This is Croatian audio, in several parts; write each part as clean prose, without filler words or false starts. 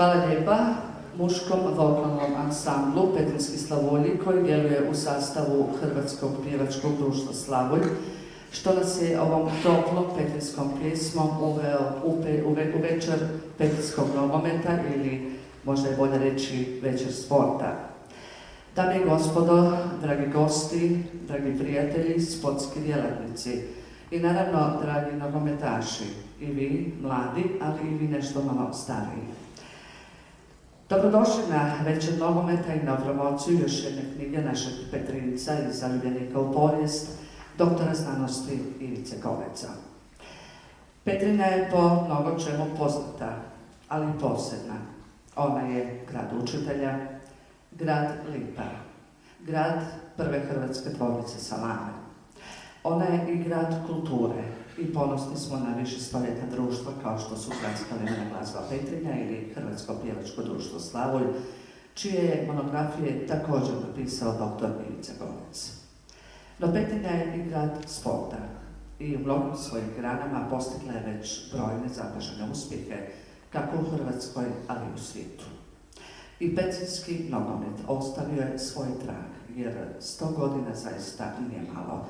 Hvala lijepa muškom vokalnom ansamblu Petrinjski Slavolji koji djeluje u sastavu Hrvatskog pjevačkog društva Slavolj, što nas je ovom toplom petrinjskom pjesmom uveo u večer petrinjskog nogometa ili možda je bolje reći večer sporta. Dame i gospodo, dragi gosti, dragi prijatelji, sportski djelatnici i naravno dragi nogometaši, i vi mladi, ali i vi nešto malo stariji. Dobrodošli na večer nogometa i na promociju još jedne knjige našeg Petrinjca i zaljubljenika u povijest, doktora znanosti Ivice Goveca. Petrinja je po mnogo čemu poznata, ali i posebna. Ona je grad učitelja, grad Lipara, grad prve hrvatske tvornice salame. Ona je i grad kulture i ponosni smo na višestoljetna društva kao što su Gradska limena glazba Petrinja ili Hrvatsko pjevačko društvo Slavolj, čije je monografije također napisao dr. Ivica Govec. No Petrinja je i grad sporta i u mnogim svojim granama postigla je već brojne zapažene uspjehe, kako u Hrvatskoj, ali i u svijetu. I petrinjski nogomet ostavio je svoj trag, jer 100 godina zaista nije malo.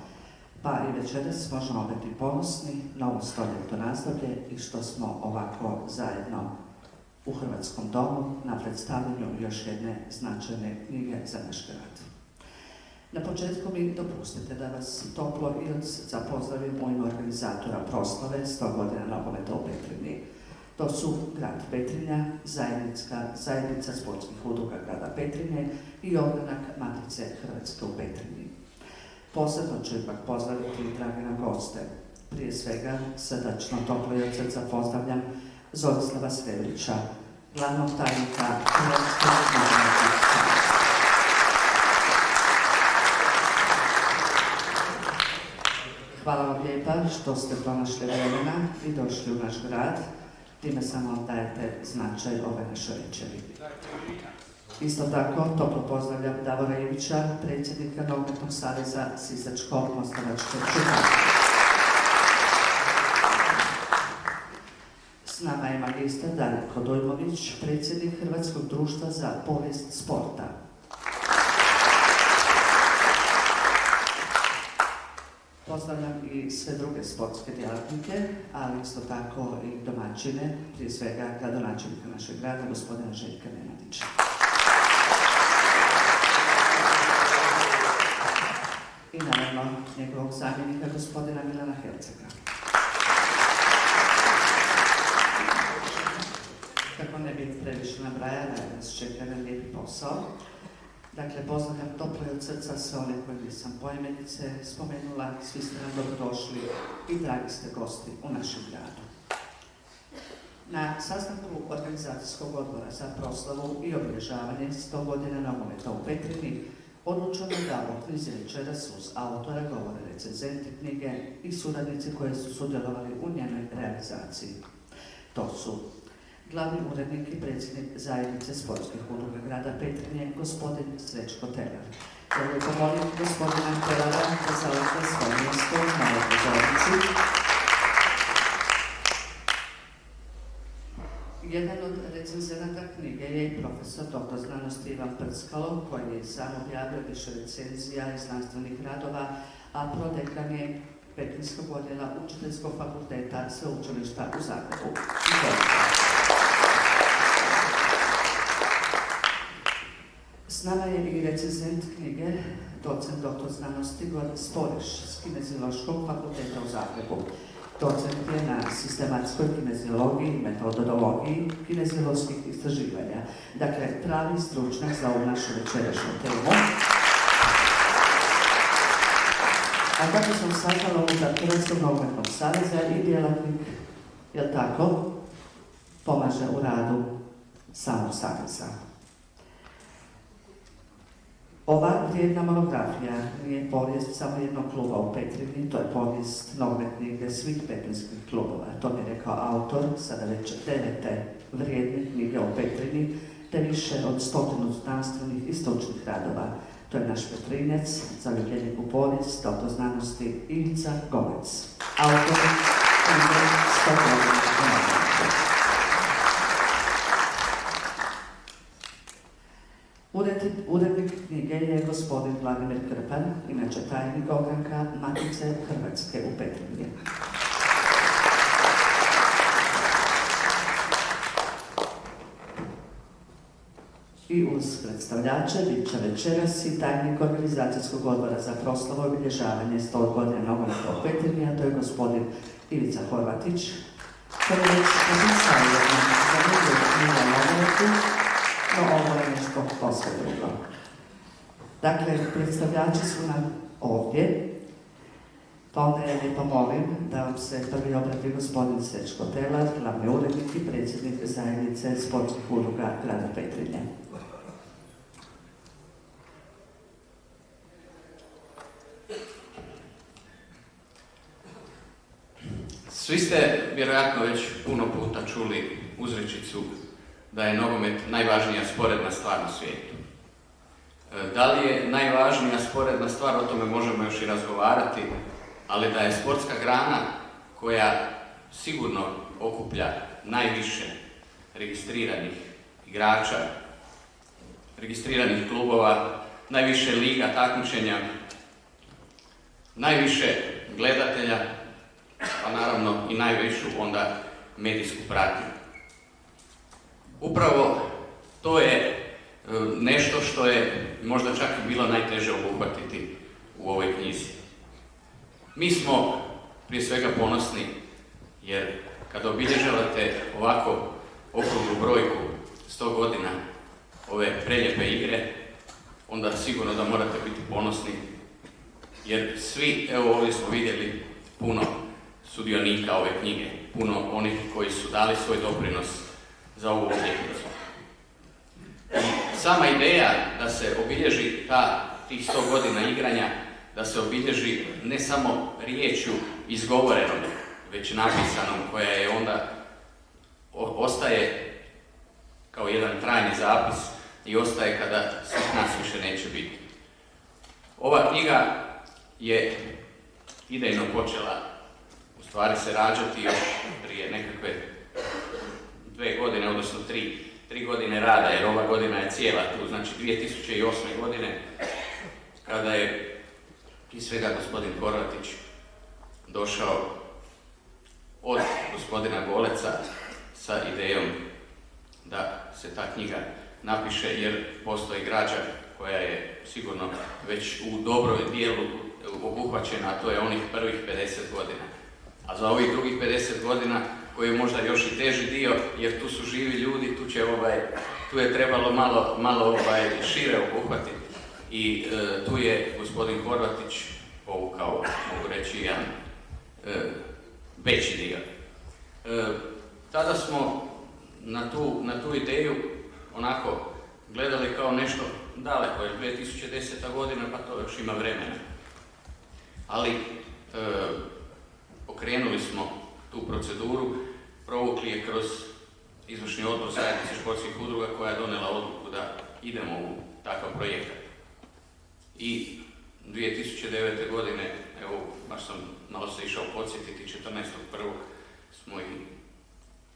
Pa i večeras možemo biti ponosni na ovo stoljetno razdoblje i što smo ovako zajedno u Hrvatskom domu na predstavljanju još jedne značajne knjige za naš grad. Na početku mi dopustite da vas toplo i od srca pozdravim u ime organizatora proslave 100 godina nogometa u Petrinji. To su grad Petrinja, zajednica sportskih udruga grada Petrinje i ogranak Matice Hrvatske u Petrinji. Posebno ću ipak pozdraviti drage goste. Prije svega, srdačno, toplo i od srca pozdravljam Zorislava Svevrića, glavnog tajnika Hrvatskog nogometnog saveza. Hvala vam lijepa što ste pronašli vremena i došli u naš grad. Time samo dajete značaj ove naše večeri. Isto tako, toplo pozdravljam Davora Ivića, predsjednika Nogometnog saveza Sisačko-moslavačke županije. S nama je magistar Darko Dojmović, predsjednik Hrvatskog društva za povijest sporta. Pozdravljam i sve druge sportske djelatnike, ali isto tako i domaćine, prije svega gradonačelnika našeg grada, gospodina Željka Nenadića. I naravno njegovog zamjenika, gospodina Milana Hercega. Kako ne bi previše nabrajala, nas čeka jedan lijepi posao. Dakle, pozdravljam toplo i od srca sve one koje nisam poimenice spomenula, svi ste nam dobrodošli i dragi ste gosti u našem gradu. Na sastanku organizacijskog odbora za proslavu i obilježavanje 100 godina nogometa u Petrinji odlučeno je da o knjizi večeras uz autora govore recenzenti knjige i suradnici koji su sudjelovali u njenoj realizaciji. To su glavni urednik i predsjednik zajednice sportskih udruga grada Petrinje, gospodin Srećko Telar. Ja bih pomolim gospodina Telara da zauzme svoje mjesto na ovoj pozornici. Jedan od recenzenata knjige je i profesor dr. znanosti Ivan Prskalo, koji je sam objavio više recenzija i znanstvenih radova, a prodekan je Petrinjskog odjela Učiteljskog fakulteta Sveučilišta u Zagrebu. S nama je i recenzent knjige, docent dr. znanosti Goran Sporiš s Kineziološkog fakulteta u Zagrebu. Docent je na sistematskoj kineziologiji i metodologiji kinezioloških istraživanja. Dakle, pravi stručnjak za ovu našu večerašnju temu. A kako sam saznala unutar Hrvatskog nogometnog saveza i djelatnik, jel tako, pomaže u radu samog saveza. Ova vrijedna monografija nije povijest samo jednog kluba u Petrinji, to je povijest nogometne igre svih petrinjskih klubova. To mi je rekao autor, sada već 9. vrijedne knjige o Petrinji, te više od 100 znanstvenih i stručnih radova. To je naš Petrinjac, zaljubljenik u povijest, doktor znanosti Ivica Govec. Autor knjige 100 godina nogometa. Urednik knjige je gospodin Vladimir Krpan, inače tajnik ogranka Matice Hrvatske u Petrinji. I uz predstavljače bit će večeras i tajnik organizacijskog odbora za proslavu obilježavanje 100 godina nogometa u Petrinji, a to je gospodin Ivica Horvatić, koji je već napisao jednu zanimljivu knjigu o nogometu, no ovo je nešto posve drugo. Dakle, predstavljači su nam ovdje, pa onda ja lijepo molim da vam se prvi obrati gospodin Srećko Telar, glavni urednik i predsjednik zajednice sportskih udruga grada Petrinje. Svi ste vjerojatno već puno puta čuli uzrečicu da je nogomet najvažnija sporedna stvar na svijetu. Da li je najvažnija sporedna stvar, o tome možemo još i razgovarati, ali da je sportska grana koja sigurno okuplja najviše registriranih igrača, registriranih klubova, najviše liga takmičenja, najviše gledatelja, pa naravno i najveću onda medijsku pratnju. Upravo to je nešto što je možda čak i bilo najteže obuhvatiti u ovoj knjizi. Mi smo prije svega ponosni jer kada obilježavate ovako okruglu brojku 100 godina ove prelijepe igre, onda sigurno da morate biti ponosni jer svi, evo ovdje smo vidjeli puno sudionika ove knjige, puno onih koji su dali svoj doprinos za ovu obljetnicu. I sama ideja da se obilježi tih 100 godina igranja, da se obilježi ne samo riječju izgovorenom, već napisanom, koja je onda ostaje kao jedan trajni zapis i ostaje kada svih nas više neće biti. Ova knjiga je idejno počela u stvari se rađati još prije nekakve 2 godine, odnosno 3 godine rada, jer ova godina je cijela tu, znači 2008. godine, kada je i svega gospodin Horvatić došao od gospodina Goleca sa idejom da se ta knjiga napiše, jer postoji građa koja je sigurno već u dobroj dijelu obuhvaćena, a to je onih prvih 50 godina. A za ovih drugih 50 godina, koji je možda još i teži dio, jer tu su živi ljudi, tu je trebalo malo šire obuhvatiti. I tu je gospodin Horvatić povukao, mogu reći, jedan veći dio. Tada smo na tu ideju onako gledali kao nešto daleko, jer 2010. godina, pa to još ima vremena. Ali pokrenuli smo tu proceduru, provukli je kroz izvršni odbor zajednice športskih udruga koja je donijela odluku da idemo u takav projekat. I 2009. godine, evo, baš sam malo se išao podsjetiti, 14.1. smo i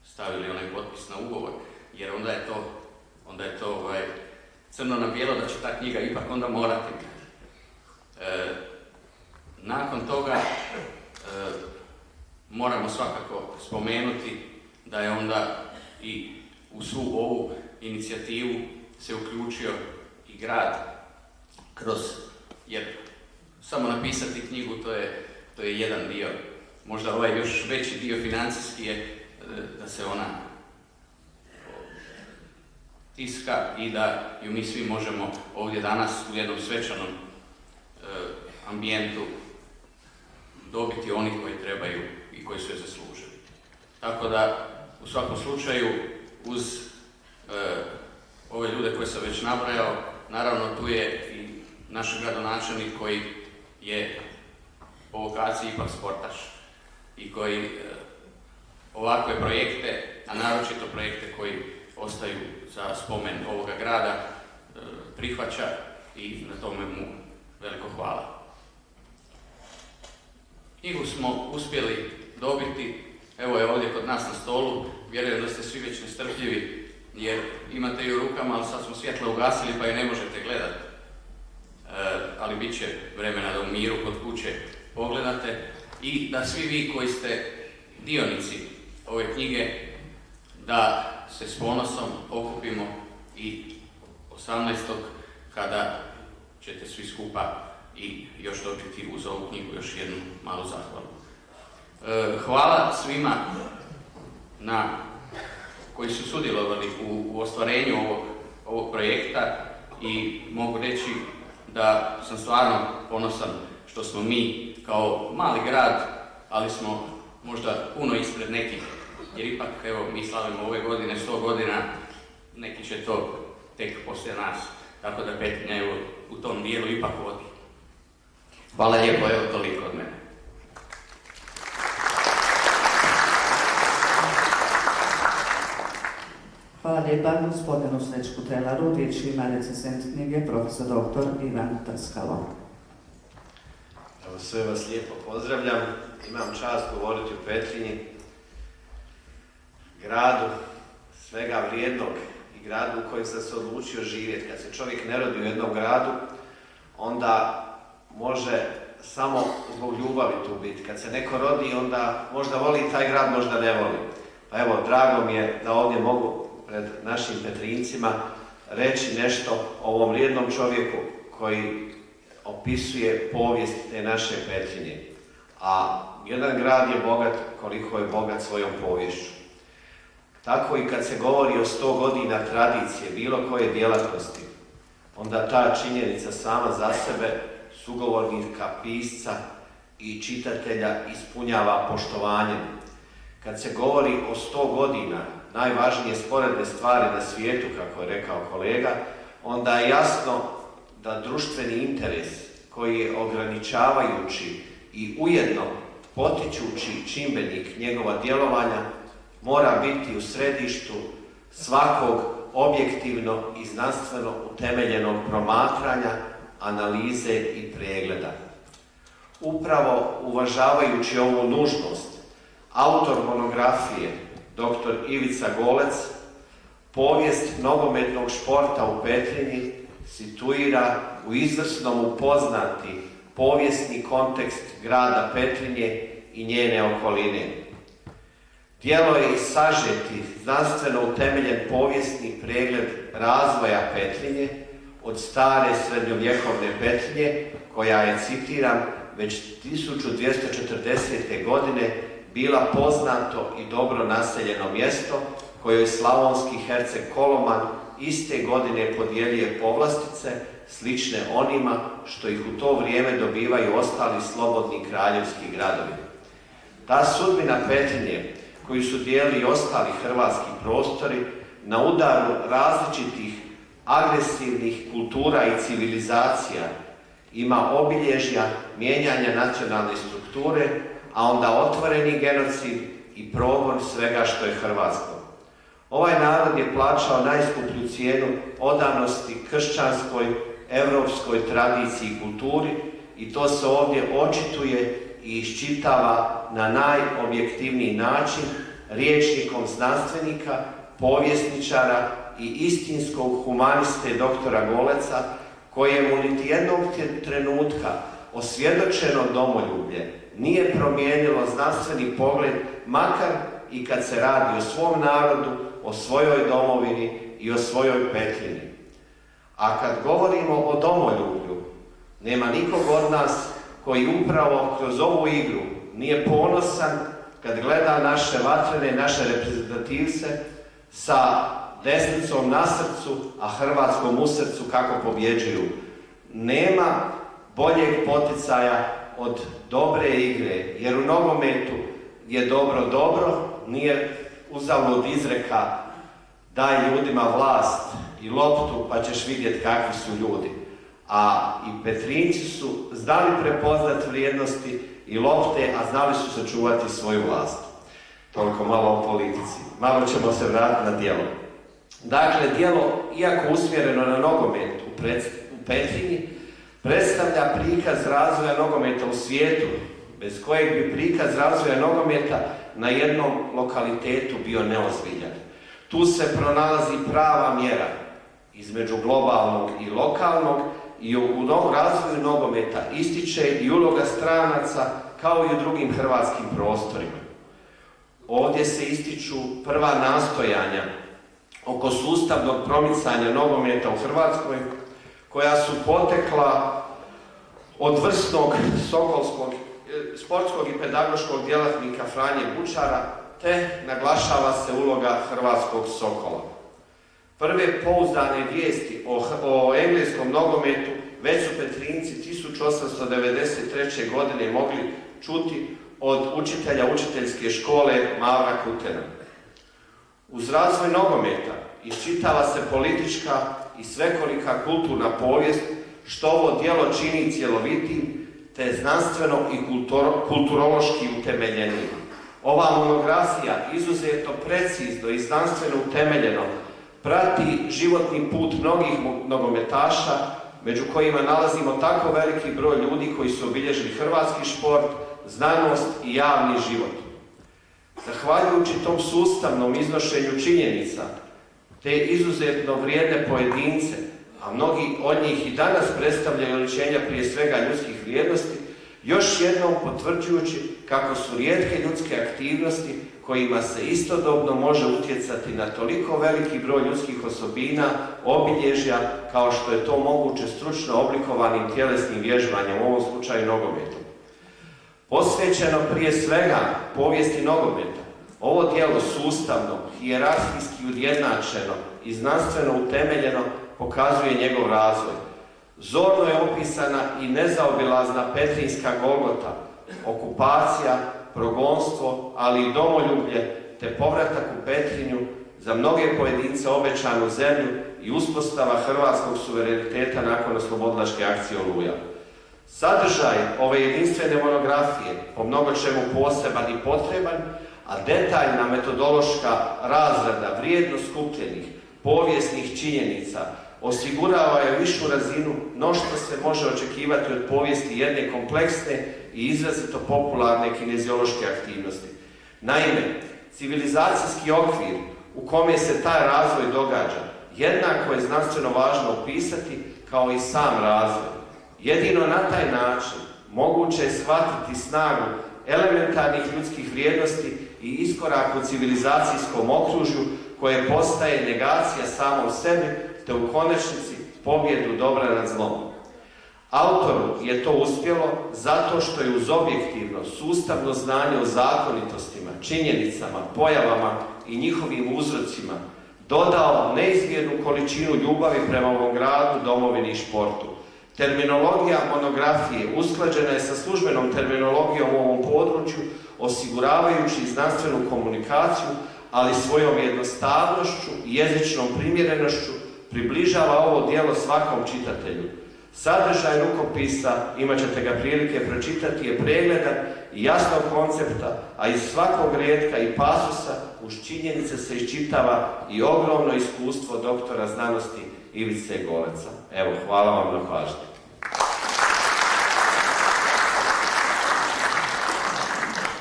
stavili onaj potpis na ugovor, jer onda je to crno na bijelo da će ta knjiga ipak onda morati. Nakon toga moramo svakako spomenuti da je onda i u svu ovu inicijativu se uključio i grad jer samo napisati knjigu to je jedan dio. Možda ovaj još veći dio financijski je da se ona tiska i da ju mi svi možemo ovdje danas u jednom svečanom ambijentu dobiti onih koji trebaju i koji su je zaslužili. Tako da, u svakom slučaju, uz ove ljude koje sam već nabrajao, naravno tu je i naš gradonačelnik koji je po vokaciji ipak sportaš i koji ovakve projekte, a naročito projekte koji ostaju za spomen ovoga grada, prihvaća i na tome mu veliko hvala. Knjigu smo uspjeli dobiti, evo je ovdje kod nas na stolu, vjerujem da ste svi već nestrpljivi jer imate ju u rukama, ali sad smo svjetlo ugasili pa je ne možete gledati. Ali bit će vremena da u miru kod kuće pogledate i da svi vi koji ste dionici ove knjige, da se s ponosom okupimo i 18. kada ćete svi skupa i još dobiti uz ovu knjigu još jednu malu zahvalu. Hvala svima koji su sudjelovali u ostvarenju ovog projekta i mogu reći da sam stvarno ponosan što smo mi kao mali grad, ali smo možda puno ispred nekih, jer ipak evo mi slavimo ove godine 100 godina, neki će to tek poslije nas, tako da Petrinja evo u tom dijelu ipak vodi. Hvala lijepo, evo toliko od mene. Hvala lijepa gospodinu Srećku Trelaru. Riječ ima recenzent knjige profesor dr. Ivan Trskalo. Evo, sve vas lijepo pozdravljam. Imam čast govoriti o Petrinji, gradu svega vrijednog i gradu u kojem sam se odlučio živjeti. Kad se čovjek ne rodi u jednom gradu, onda može samo zbog ljubavi tu biti. Kad se neko rodi, onda možda voli taj grad, možda ne voli. Pa evo, drago mi je da ovdje mogu pred našim Petrincima reći nešto o ovom vrijednom čovjeku koji opisuje povijest te naše Petrinje. A jedan grad je bogat koliko je bogat svojom poviješću. Tako i kad se govori o 100 godina tradicije bilo koje djelatnosti, onda ta činjenica sama za sebe sugovornika, pisca i čitatelja ispunjava poštovanjem. Kad se govori o 100 godina, najvažnije sporedne stvari na svijetu, kako je rekao kolega, onda je jasno da društveni interes koji je ograničavajući i ujedno potičući čimbenik njegova djelovanja mora biti u središtu svakog objektivno i znanstveno utemeljenog promatranja, analize i pregleda. Upravo uvažavajući ovu nužnost, autor monografije, dr. Ivica Golec, povijest nogometnog športa u Petrinji situira u izvrsnom upoznati povijesni kontekst grada Petrinje i njene okoline. Djelo je i sažeti, znanstveno utemeljen povijesni pregled razvoja Petrinje od stare srednjovjekovne Petrinje, koja je, citiram, već 1240. godine bila poznato i dobro naseljeno mjesto kojoj slavonski herceg Koloman iste godine podijelije povlastice slične onima što ih u to vrijeme dobivaju ostali slobodni kraljevski gradovi. Ta sudbina Petrinje, koju su dijelili ostali hrvatski prostori, na udaru različitih agresivnih kultura i civilizacija, ima obilježja mijenjanja nacionalne strukture, a onda otvoreni genocid i progon svega što je hrvatsko. Ovaj narod je plaćao najskuplju cijenu odanosti kršćanskoj, evropskoj tradiciji i kulturi i to se ovdje očituje i iščitava na najobjektivniji način rječnikom znanstvenika, povjesničara i istinskog humaniste doktora Goleca, kojemu niti jednog trenutka osvjedočeno domoljublje nije promijenilo znanstveni pogled, makar i kad se radi o svom narodu, o svojoj domovini i o svojoj Petrinji. A kad govorimo o domoljublju, nema nikog od nas koji upravo kroz ovu igru nije ponosan kad gleda naše vatrene, naše reprezentativce sa desnicom na srcu, a Hrvatskom u srcu kako pobjeđuju. Nema boljeg poticaja od dobre igre, jer u nogometu je dobro, nije uzalud izreka daj ljudima vlast i loptu pa ćeš vidjeti kakvi su ljudi. A i Petrinjci su znali prepoznati vrijednosti i lopte, a znali su sačuvati svoju vlast. Toliko malo o politici. Malo ćemo se vratiti na djelo. Dakle, djelo, iako usmjereno na nogomet u Petrinji, predstavlja prikaz razvoja nogometa u svijetu, bez kojeg bi prikaz razvoja nogometa na jednom lokalitetu bio neozbiljan. Tu se pronalazi prava mjera između globalnog i lokalnog i u razvoju nogometa ističe i uloga stranaca kao i u drugim hrvatskim prostorima. Ovdje se ističu prva nastojanja oko sustavnog promicanja nogometa u Hrvatskoj, koja su potekla od vrsnog sportskog i pedagoškog djelatnika Franje Bučara, te naglašava se uloga hrvatskog Sokola. Prve pouzdane vijesti o engleskom nogometu već su Petrinjci 1893. godine mogli čuti od učitelja učiteljske škole Mavra Kutena. Uz razvoj nogometa iščitava se politička i svekolika kulturna povijest, što ovo djelo čini cjelovitim te znanstveno i kulturološki utemeljenim. Ova monografija izuzetno precizno i znanstveno utemeljeno prati životni put mnogih nogometaša, među kojima nalazimo tako veliki broj ljudi koji su obilježili hrvatski šport, znanost i javni život. Zahvaljujući tom sustavnom iznošenju činjenica, te izuzetno vrijedne pojedince, a mnogi od njih i danas predstavljaju oličenja prije svega ljudskih vrijednosti, još jednom potvrđujući kako su rijetke ljudske aktivnosti kojima se istodobno može utjecati na toliko veliki broj ljudskih osobina, obilježja, kao što je to moguće stručno oblikovanim tjelesnim vježbanjem, u ovom slučaju nogometom. Posvećeno prije svega povijesti nogometa, ovo djelo sustavno, hijerarhijski ujednačeno i znanstveno utemeljeno pokazuje njegov razvoj. Zorno je opisana i nezaobilazna Petrinjska Golgota, okupacija, progonstvo, ali i domoljublje, te povratak u Petrinju, za mnoge pojedince obećanu zemlju i uspostava hrvatskog suvereniteta nakon oslobodilačke akcije Oluja. Sadržaj ove jedinstvene monografije po mnogo čemu poseban i potreban, a detaljna metodološka razrada vrijedno skupljenih povijesnih činjenica osigurava je višu razinu no što se može očekivati od povijesti jedne kompleksne i izrazito popularne kineziološke aktivnosti. Naime, civilizacijski okvir u kome se taj razvoj događa jednako je znanstveno važno opisati kao i sam razvoj. Jedino na taj način moguće je shvatiti snagu elementarnih ljudskih vrijednosti i iskorak u civilizacijskom okružju koje postaje negacija samom sebi, te u konačnici pobjedu dobra nad zlom. Autoru je to uspjelo zato što je uz objektivno, sustavno znanje o zakonitostima, činjenicama, pojavama i njihovim uzrocima dodao neizmjernu količinu ljubavi prema ovom gradu, domovini i športu. Terminologija monografije usklađena je sa službenom terminologijom u ovom području, osiguravajući znanstvenu komunikaciju, ali svojom jednostavnošću i jezičnom primjerenošću približava ovo djelo svakom čitatelju. Sadržaj rukopisa, imat ćete ga prilike pročitati, je pregledan i jasnog koncepta, a iz svakog rijetka i pasusa uz činjenice se iščitava i ogromno iskustvo doktora znanosti Ivice Goleca. Evo, hvala vam na pažnji.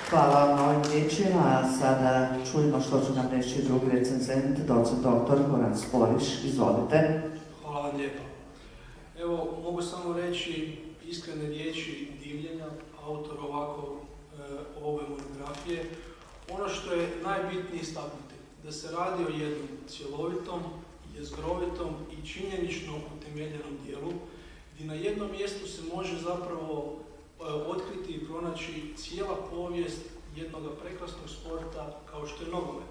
Hvala vam na ovim riječima, a sada čujemo što će nam reći drugi recenzent, docent doktor Goran Sporiš. Izvolite. Hvala vam lijepo. Evo, mogu samo reći iskrene riječi divljenja autora ovako ove monografije. Ono što je najbitnije istaknuti, da se radi o jednom cjelovitom, jezgrovitom i činjenično utemeljenom dijelu, gdje na jednom mjestu se može zapravo otkriti i pronaći cijela povijest jednog prekrasnog sporta kao što je nogomet.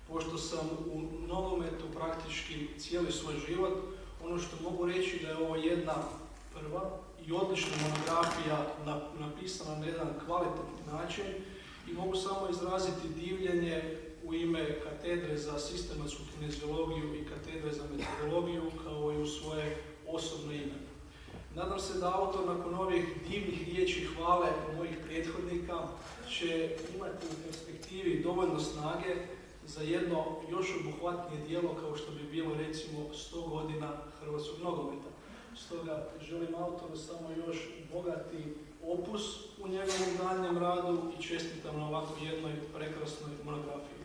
Pošto sam u nogometu praktički cijeli svoj život, ono što mogu reći da je ovo jedna prva i odlična monografija napisana na jedan kvalitetni način i mogu samo izraziti divljenje u ime katedre za sistematsku kineziologiju i katedre za metodologiju kao i u svoje osobno ime. Nadam se da autor nakon ovih divnih riječi hvale mojih prethodnika će imati u perspektivi dovoljno snage za jedno još obuhvatnije djelo kao što bi bilo recimo 100 godina hrvatskog nogometa. Stoga želim autoru samo još bogati opus u njegovom daljnjem radu i čestitam na ovako jednoj prekrasnoj monografiji.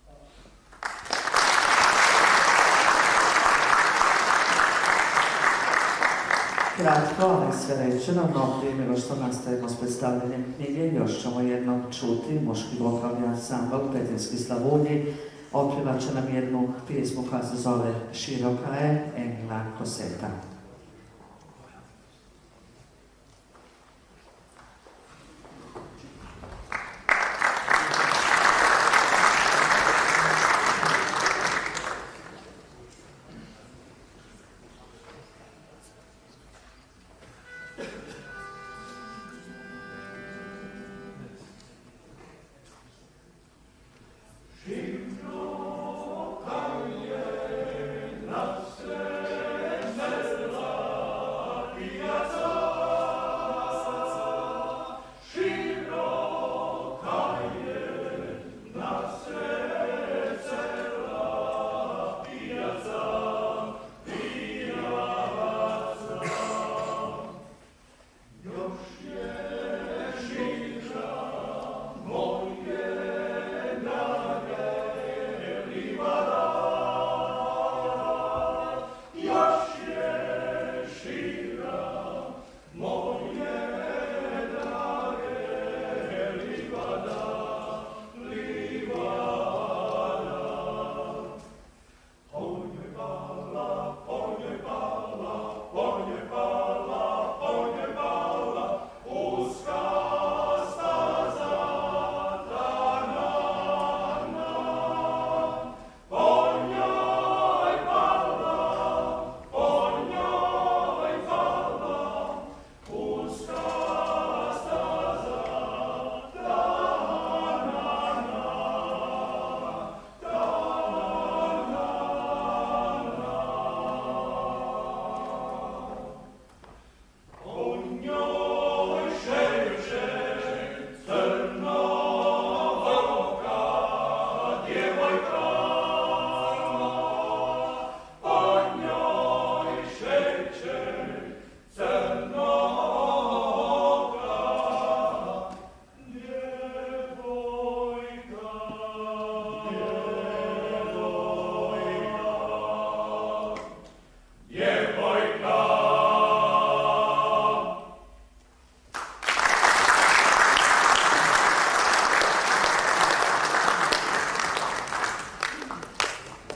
Hvala. Kratko, ali sve rečeno, no prije nego što nastavimo s predstavljanjem knjige, još ćemo jednom čuti muški vokalni ansambl Petrinjski Slavunji. Otpjevat će nam jednu pjesmu koja se zove Široka je Emila Koseta.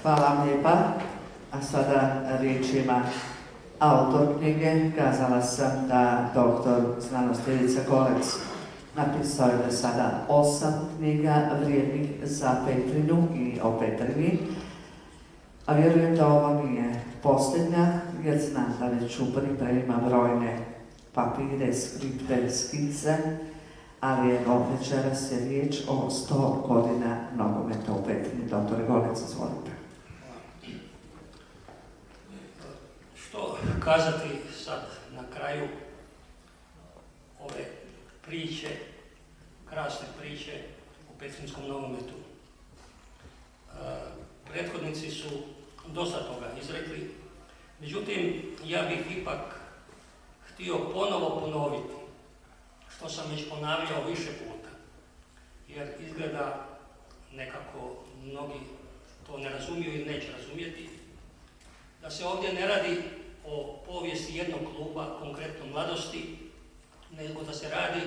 Hvala vam lijepa. A sada riječ ima autor knjige. Kazala sam da doktor znanosti Ivica Kolec napisao je do sada 8 knjiga vrijednih za Petrinju i o Petrinji. A vjerujem da ovo nije posljednja, jer znam da već u pripremima brojne papire, skripte, skice, ali evo, večeras je riječ o 100 godina nogometa u Petrinji. Doktore Golec, izvolite. Što kazati sad na kraju ove priče, krasne priče o petrinjskom nogometu. Prethodnici su dosta toga izrekli, međutim, ja bih ipak htio ponovo ponoviti što sam već ponavljao više puta, jer izgleda nekako mnogi to ne razumiju ili neće razumjeti, da se ovdje ne radi o povijesti jednog kluba, konkretno Mladosti, nego da se radi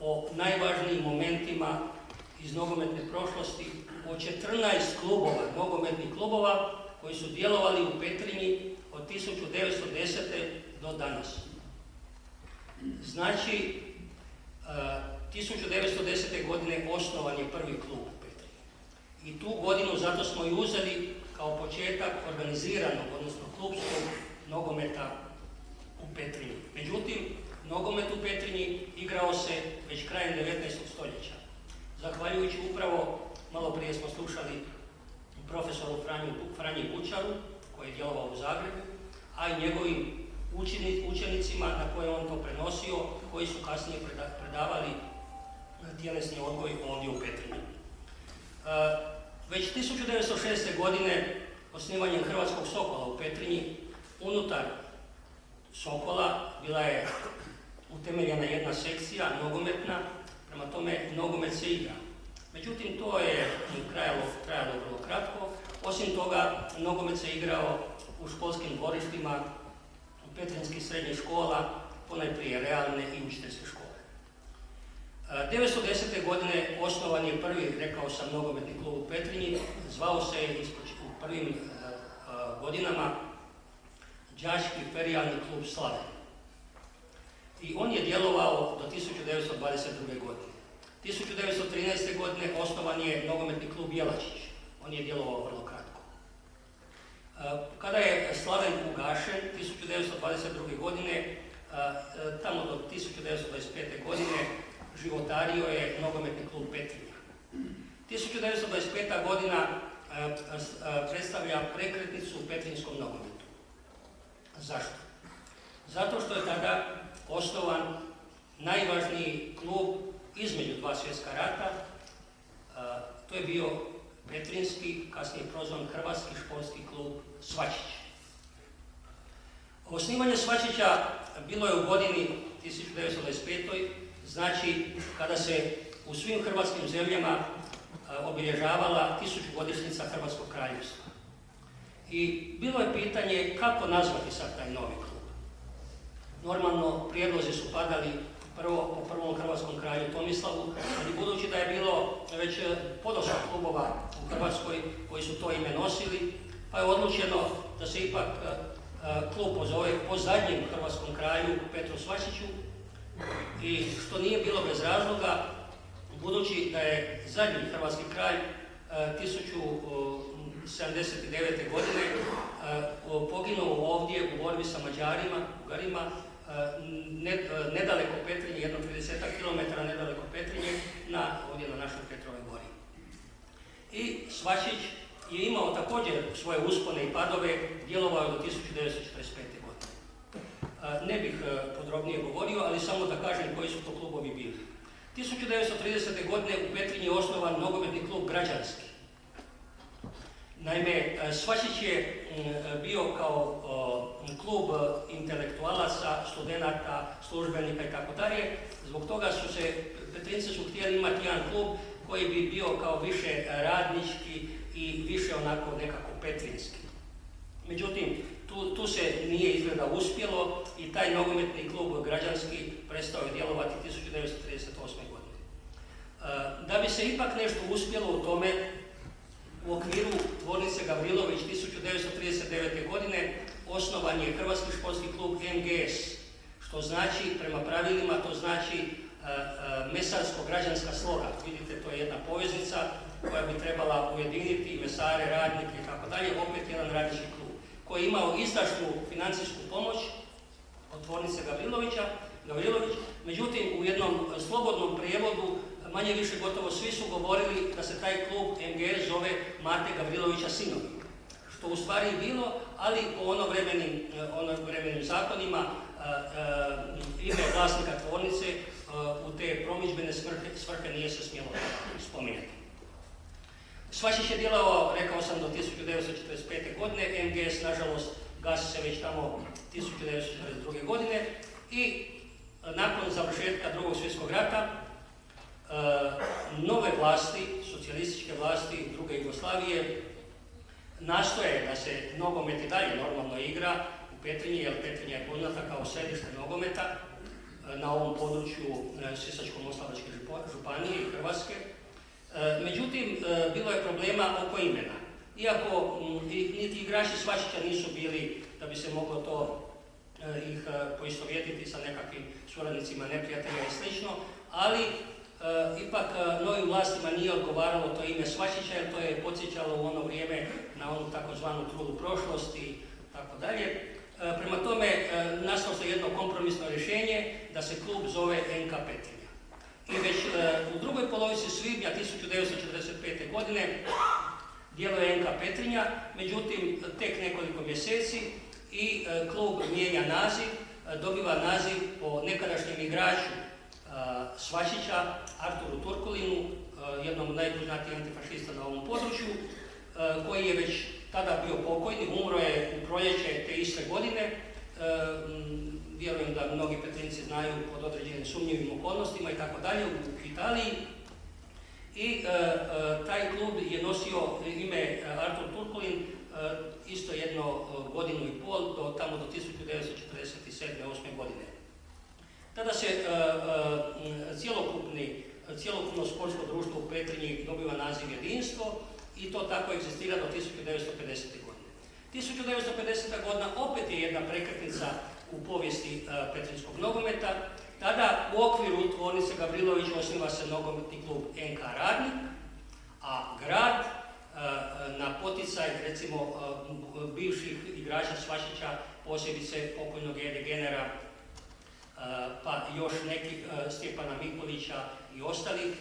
o najvažnijim momentima iz nogometne prošlosti, o 14 klubova, nogometnih klubova koji su djelovali u Petrinji od 1910. do danas. Znači, 1910. godine osnovan je prvi klub u Petrinji. I tu godinu zato smo i uzeli kao početak organiziranog, odnosno klubskog nogometa u Petrinji. Međutim, nogomet u Petrinji igrao se već krajem 19. stoljeća. Zahvaljujući upravo, malo prije smo slušali profesoru Franji Bučaru, koji je djelovao u Zagrebu, a i njegovim učenicima na koje on to prenosio, koji su kasnije predavali tjelesni odgoj ovdje u Petrinji. Već 1906. godine osnivanjem Hrvatskog Sokola u Petrinji, unutar Sokola bila je utemeljena jedna sekcija nogometna, prema tome nogomet se igra. Međutim, to je trajalo vrlo kratko. Osim toga, nogomet se igrao u školskim dvorištima petrinjskih srednjih škola, ponajprije realne i učiteljske škole. 1910. godine osnovan je prvi, rekao sam, nogometni klub u Petrinji, zvao se je u prvim godinama Đački ferijalni klub Slaven. I on je djelovao do 1922. godine. 1913. godine osnovan je nogometni klub Jelačić. On je djelovao vrlo kratko. Kada je Slaven ugašen 1922. godine, tamo do 1925. godine životario je nogometni klub Petrinja. 1925. godina predstavlja prekretnicu u petrinjskom nogometu. Zašto? Zato što je tada osnovan najvažniji klub između dva svjetska rata. To je bio petrinjski, kasnije prozvan Hrvatski športski klub Svačić. Osnivanje Svačića bilo je u godini 1925. Znači kada se u svim hrvatskim zemljama obilježavala 1000-godišnjica Hrvatskog kraljevstva. I bilo je pitanje kako nazvati sad taj novi klub. Normalno, prijedlozi su padali po prvom hrvatskom kralju Tomislavu, ali budući da je bilo već podosta klubova u Hrvatskoj koji su to ime nosili, pa je odlučeno da se ipak klub pozove po zadnjem hrvatskom kralju Petru Svačiću, i što nije bilo bez razloga, budući da je zadnji hrvatski kralj 1079. godine poginuo ovdje u borbi sa Mađarima, Bugarima, nedaleko Petrinje, jedno 30 km nedaleko Petrinje, ovdje na našoj Petrovoj gori. I Svačić je imao također svoje uspone i padove, djelovao je do 1945. godine. Ne bih podrobnije govorio, ali samo da kažem koji su to klubovi bili. 1930. godine u Petrinji je osnovan nogometni klub Građanski. Naime, Svačić je bio kao klub intelektualaca, studenata, službenika i tako dalje. Zbog toga Petrinjci su htjeli imati jedan klub koji bi bio kao više radnički i više onako nekako petrinjski. Međutim, tu se nije izgleda uspjelo i taj nogometni klub Građanski prestao je djelovati 1938. godine. Da bi se ipak nešto uspjelo u tome, u okviru tvornice Gavrilović 1939. godine osnovan je Hrvatski športski klub MGS, što znači, prema pravilima, to znači mesarsko-građanska sloga. Vidite, to je jedna poveznica koja bi trebala ujediniti mesare, radnike i tako dalje, opet jedan radnički klub koji je imao izdašnu financijsku pomoć od tvornice Gavrilović, međutim u jednom slobodnom prijevodu manje više gotovo svi su govorili da se taj klub MGS zove Mate Gavrilovića sinovi, što u stvari je bilo, ali po onovremenim zakonima ime vlasnika tvornice u te promidžbene svrhe nije se smjelo spomenuti. Svačić je djelovao, rekao sam, do 1945. godine, MGS nažalost gasi se već tamo 1942. godine i nakon završetka Drugog svjetskog rata nove vlasti, socijalističke vlasti druge Jugoslavije, nastoje da se nogomet i dalje normalno igra u Petrinji, jer Petrinja je poznata kao središte nogometa na ovom području Sisačko-moslavačke županije i Hrvatske. Međutim, bilo je problema oko imena. Iako niti igrači Svačića nisu bili da bi se moglo to ih poistovjetiti sa nekakvim suradnicima neprijatelja i sl. Ali ipak novim vlastima nije odgovaralo to ime Svačića, jer to je podsjećalo u ono vrijeme na onu takozvanu trudu prošlosti i tako dalje. Prema tome, nastalo se jedno kompromisno rješenje da se klub zove NK Petrinja. I već u drugoj polovici svibnja 1945. godine djeluje NK Petrinja, međutim tek nekoliko mjeseci i klub mijenja naziv, dobiva naziv po nekadašnjem igraču Svačića, Arturu Turkulinu, jednom od najpoznatijih antifašista na ovom području, koji je već tada bio pokojni, umro je u proljeće te iste godine. Vjerujem da mnogi Petrinjci znaju pod određenim sumnjivim okolnostima i tako dalje u Italiji. I taj klub je nosio ime Artur Turkulin isto jedno godinu i pol, tamo do 1945. Tada se cjelokupno sportsko društvo u Petrinji dobiva naziv Jedinstvo i to tako egzistira do 1950. godine. 1950. godina opet je jedna prekretnica u povijesti petrinjskog nogometa. Tada u okviru tvornice Gavrilović osniva se nogometni klub NK Radnik, a grad na poticaj recimo bivših igrača Svačića, posebice pokojnog Ede Genera, pa još nekih Stjepana Mikulića i ostalih,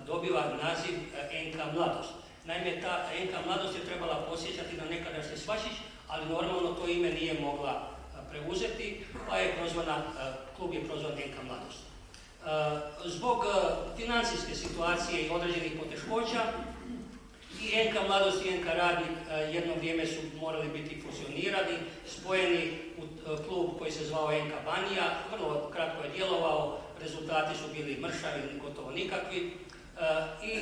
dobiva naziv NK Mladost. Naime, ta NK Mladost je trebala podsjećati na nekadašnji Svačić, ali normalno to ime nije mogla preuzeti, pa je klub je prozvan NK Mladost. Zbog financijske situacije i određenih poteškoća, i NK Mladost i NK Radnik jedno vrijeme su morali biti fuzionirani, spojeni u klub koji se zvao NK Banija, vrlo kratko je djelovao, rezultati su bili mršavi, gotovo nikakvi, i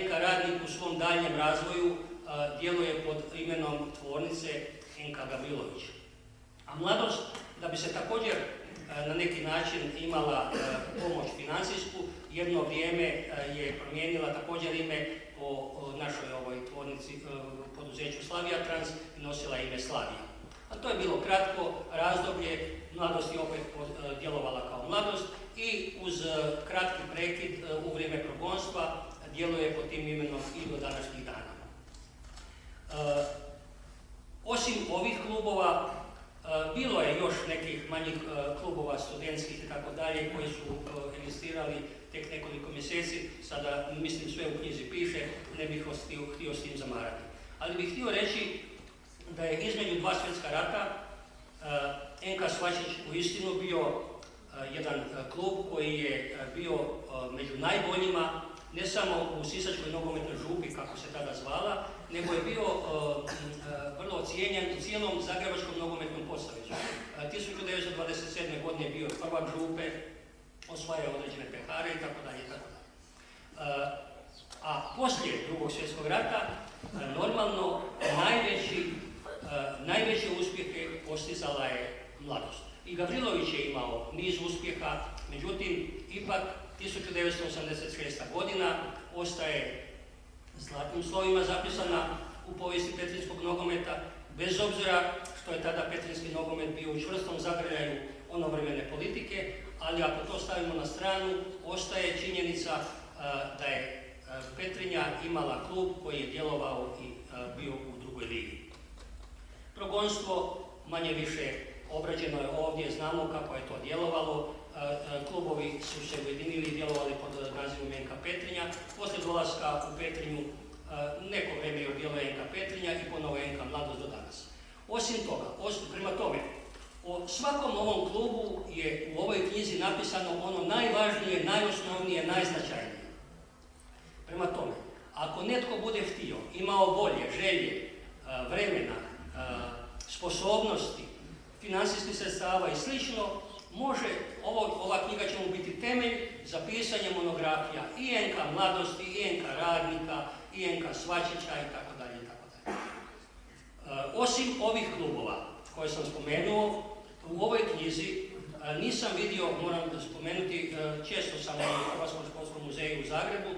NK Radnik u svom daljnjem razvoju djeluje pod imenom tvornice NK Gavrilović. A Mladost, da bi se također na neki način imala pomoć financijsku, jedno vrijeme je promijenila također ime po našoj ovoj tvornici, poduzeću Slavija Trans, i nosila ime Slavija. A to je bilo kratko razdoblje, Mladost je opet djelovala kao Mladost i uz kratki prekid u vrijeme progonstva djeluje pod tim imenom i do današnjih dana. Osim ovih klubova, bilo je još nekih manjih klubova, studentskih i tako dalje, koji su egzistirali tek nekoliko mjeseci, sada mislim sve u knjizi piše, ne bih vas htio s tim zamarati. Ali bih htio reći da je između dva svjetska rata NK Svačić uistinu bio jedan klub koji je bio među najboljima, ne samo u Sisačkoj nogometnoj župi, kako se tada zvala, nego je bio vrlo cijenjen u cijelom zagrebačkom nogometnom posavezu. 1927. godine bio je prvak župe, osvajao određene pehare i tako dalje. A poslije Drugog svjetskog rata normalno najveće uspjehe postizala je Mladost. I Gavrilović je imao niz uspjeha, međutim, ipak 1986. godina ostaje zlatnim slovima zapisana u povijesti petrinjskog nogometa, bez obzira što je tada petrinjski nogomet bio u čvrstom zagrljaju onovremene politike, ali ako to stavimo na stranu, ostaje činjenica da je Petrinja imala klub koji je djelovao i bio u drugoj ligi. Progonstvo manje više obrađeno je ovdje, znamo kako je to djelovalo, klubovi su se ujedinili i djelovali pod nazivom NK Petrinja. Poslije dolaska u Petrinju neko vrijeme je djeluje NK Petrinja i ponovo NK Mladost do danas. Osim toga, prema tome, o svakom ovom klubu je u ovoj knjizi napisano ono najvažnije, najosnovnije, najznačajnije. Prema tome, ako netko bude htio, imao volje, želje, vremena, sposobnosti, financijskih sredstava i slično, može, ova knjiga će mu biti temelj za pisanje monografija i NK Mladosti, i NK Radnika, i NK Svačića i tako dalje. Osim ovih klubova koje sam spomenuo, u ovoj knjizi nisam vidio, moram spomenuti, često sam u Hrvatskom školskom muzeju u Zagrebu,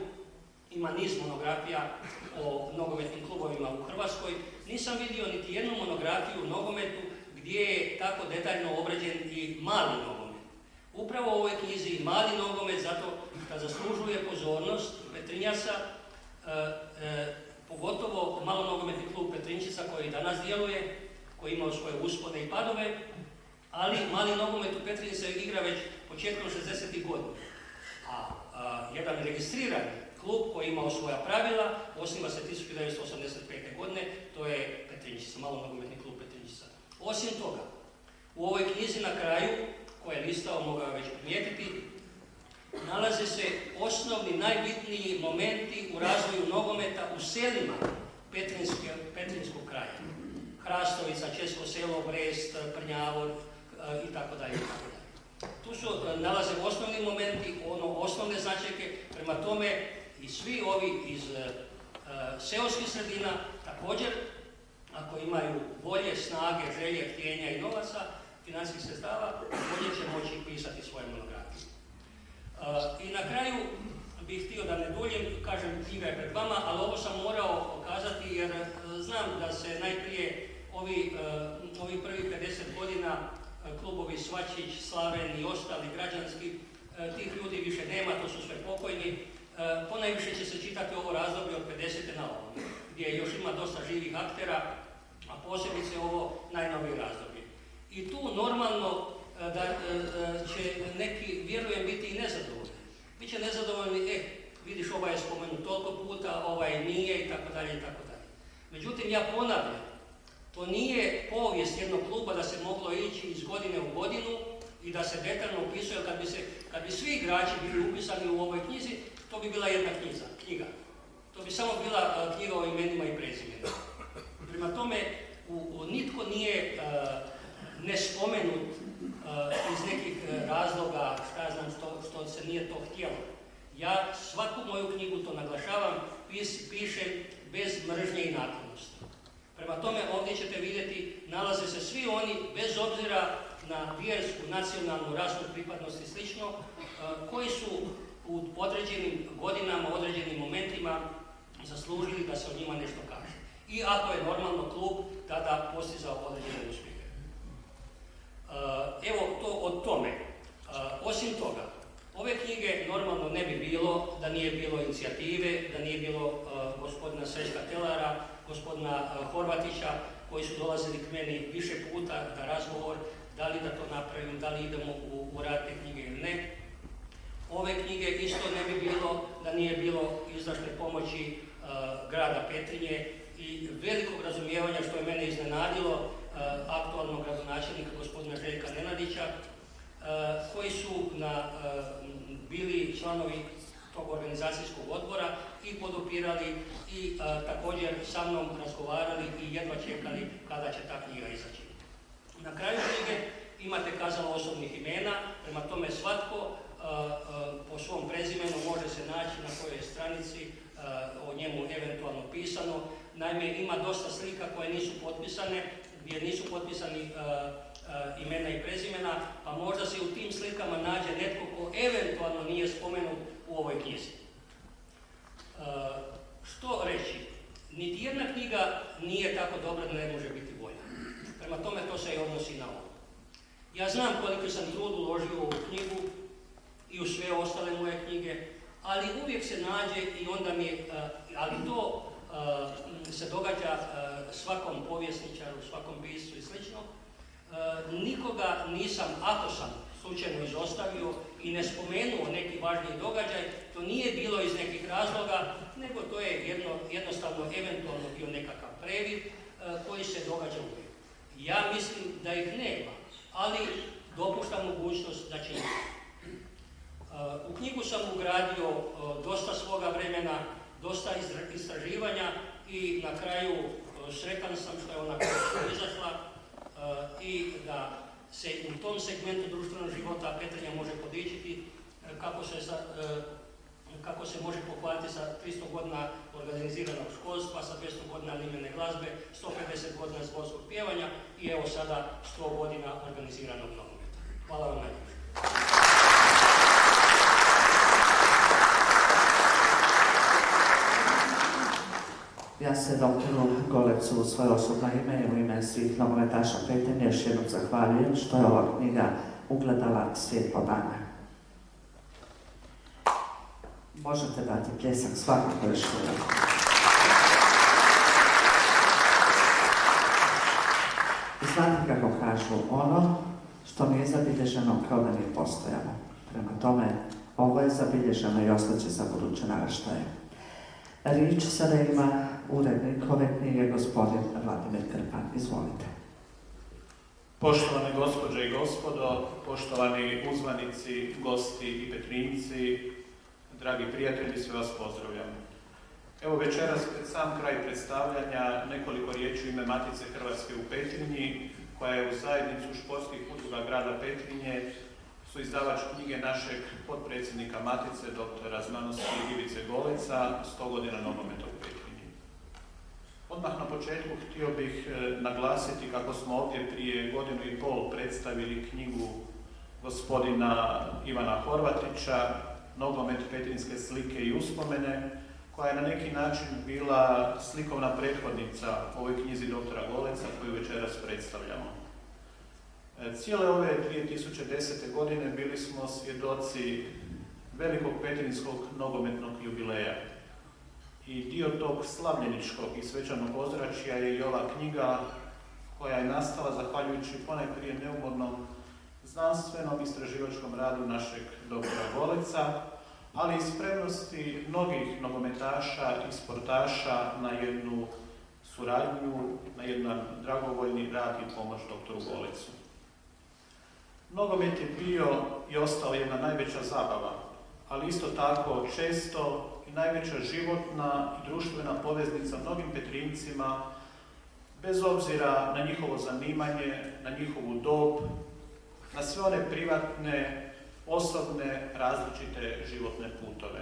ima niz monografija o nogometnim klubovima u Hrvatskoj, nisam vidio niti jednu monografiju o nogometu gdje je tako detaljno obrađen i mali nogomet. Upravo u ovoj knjizi i mali nogomet, zato da zaslužuje pozornost Petrinjaca, pogotovo malo nogometni klub Petrinčica koji danas djeluje, koji ima svoje uspone i padove, ali mali nogomet u Petrinji se igra već početkom 60. godina. A jedan registrirani klub koji je imao svoja pravila, osniva se 1985. godine, to je Petrinčica, malo nogometni klub Petrinčica. Osim toga, u ovoj knjizi na kraju, koja je listao, mogao već primijetiti, nalaze se osnovni, najbitniji momenti u razvoju nogometa u selima petrinjskog kraja. Hrastovica, Česko selo, Brest, Prnjavor itd. Tu se nalaze osnovni momenti, osnovne značajke, prema tome i svi ovi iz seoskih sredina također, ako imaju volje, snage, želje, htjenja i novaca, financijskih sredstava, također će moći pisati svoje monografije. I na kraju bih htio da ne duljim, kažem, knjiga je pred vama, ali ovo sam morao kazati jer znam da se najprije ovi prvih 50 godina klubovi Svačić, Slaven i ostali građanski, tih ljudi više nema, to su sve pokojni. Ponajviše će se čitati ovo razdoblje od 50. na ovo, gdje još ima dosta živih aktera, a posebice ovo najnovije razdoblje. I tu normalno da će neki, vjerujem, biti i nezadovoljni. Biće nezadovoljni, vidiš, ovaj je spomenut toliko puta, ovaj nije i tako dalje i tako dalje. Međutim, ja ponavljam, to nije povijest jednog kluba da se moglo ići iz godine u godinu i da se detaljno upisuje. Kad bi svi igrači bili upisani u ovoj knjizi, to bi bila jedna knjiga. To bi samo bila knjiga o imenima i prezimenima. Prema tome, nitko nije nespomenut iz nekih razloga, šta ja znam, što se nije to htjelo. Ja svaku moju knjigu, to naglašavam, pišem bez mržnje i naklonosti. Prema tome, ovdje ćete vidjeti, nalaze se svi oni, bez obzira na vjersku, nacionalnu, rasnu pripadnost i slično, koji su u određenim godinama, određenim momentima zaslužili da se o njima nešto kaže. I ako je normalno klub tada postizao određene uspjehe. Evo to o tome. Osim toga, ove knjige normalno ne bi bilo da nije bilo inicijative, da nije bilo gospodina Srećka Telara, gospodina Horvatića, koji su dolazili k meni više puta na razgovor, da li da to napravim, da li idemo u rad te knjige ili ne. Ove knjige isto ne bi bilo da nije bilo izdašne pomoći grada Petrinje i velikog razumijevanja, što je mene iznenadilo, aktualnog gradonačelnika gospodina Željka Nenadića, koji su bili članovi tog organizacijskog odbora i podupirali i također sa mnom razgovarali i jedva čekali kada će ta knjiga izaći. Na kraju knjige imate kazalo osobnih imena, prema tome svatko po svom prezimenu može se naći na kojoj stranici o njemu eventualno pisano. Naime, ima dosta slika koje nisu potpisane, gdje nisu potpisani imena i prezimena, pa možda se u tim slikama nađe netko ko eventualno nije spomenut u ovoj knjizi. Što reći? Niti jedna knjiga nije tako dobra da ne može biti bolja. Prema tome to se i odnosi na ovo. Ja znam koliko sam trud uložio u ovu knjigu i u sve ostale moje knjige, ali uvijek se nađe i onda ali to se događa svakom povjesničaru, svakom piscu i slično. Nikoga nisam, ako sam slučajno izostavio i ne spomenuo neki važniji događaj, to nije bilo iz nekih razloga, nego to je jednostavno eventualno bio nekakav previd koji se događa uvijek. Ja mislim da ih nema, ali dopuštam mogućnost da će ih. U knjigu sam ugradio dosta svoga vremena, dosta istraživanja i na kraju sretan sam što je ona izašla i da se u tom segmentu društvenog života Petrinja može podičiti, kako se može pohvaliti sa 300 godina organiziranog školstva, sa 200 godina limene glazbe, 150 godina zborskog pjevanja i evo sada 100 godina organiziranog nogometa. Hvala vam najljepše. Ja se doktoru Golecu u svoje osobno ime i u ime svih nogometaša Petrinje još jednom zahvaljujem što je ova knjiga ugledala svjetlo dana. Možete dati pljesak svakako još jednom. I znate kako kažu, ono što nije zabilježeno kao da nije postojalo. Prema tome, ovo je zabilježeno i ostaće za buduće naraštaje. Riječ sada ima urednik ove knjige, gospodin Vladimir Krpan. Izvolite. Poštovane gospođe i gospodo, poštovani uzvanici, gosti i Petrinjci, dragi prijatelji, sve vas pozdravljam. Evo večeras pred sam kraj predstavljanja nekoliko riječi u ime Matice Hrvatske u Petrinji, koja je u zajednicu športskih udruga grada Petrinje su izdavač knjige našeg potpredsjednika Matice, doktora znanosti Ivice Goleca, 100 godina nogometa u Petrinji. Odmah na početku htio bih naglasiti kako smo ovdje prije godinu i pol predstavili knjigu gospodina Ivana Horvatića nogomet, petrinjske slike i uspomene, koja je na neki način bila slikovna prethodnica ovoj knjizi doktora Goleca koju večeras predstavljamo. Cijele ove 2010. godine bili smo svjedoci velikog petrinjskog nogometnog jubileja. I dio tog slavljeničkog i svečanog ozračja je i ova knjiga koja je nastala zahvaljujući ponajprije neumornom znanstvenom istraživačkom radu našeg doktora Goleca, ali i spremnosti mnogih nogometaša i sportaša na jednu suradnju, na jedan dragovoljni rad i pomoć doktoru Golecu. Nogomet je bio i ostao jedna najveća zabava, ali isto tako često i najveća životna i društvena poveznica mnogim Petrinjcima, bez obzira na njihovo zanimanje, na njihovu dob, na sve one privatne, osobne, različite životne putove.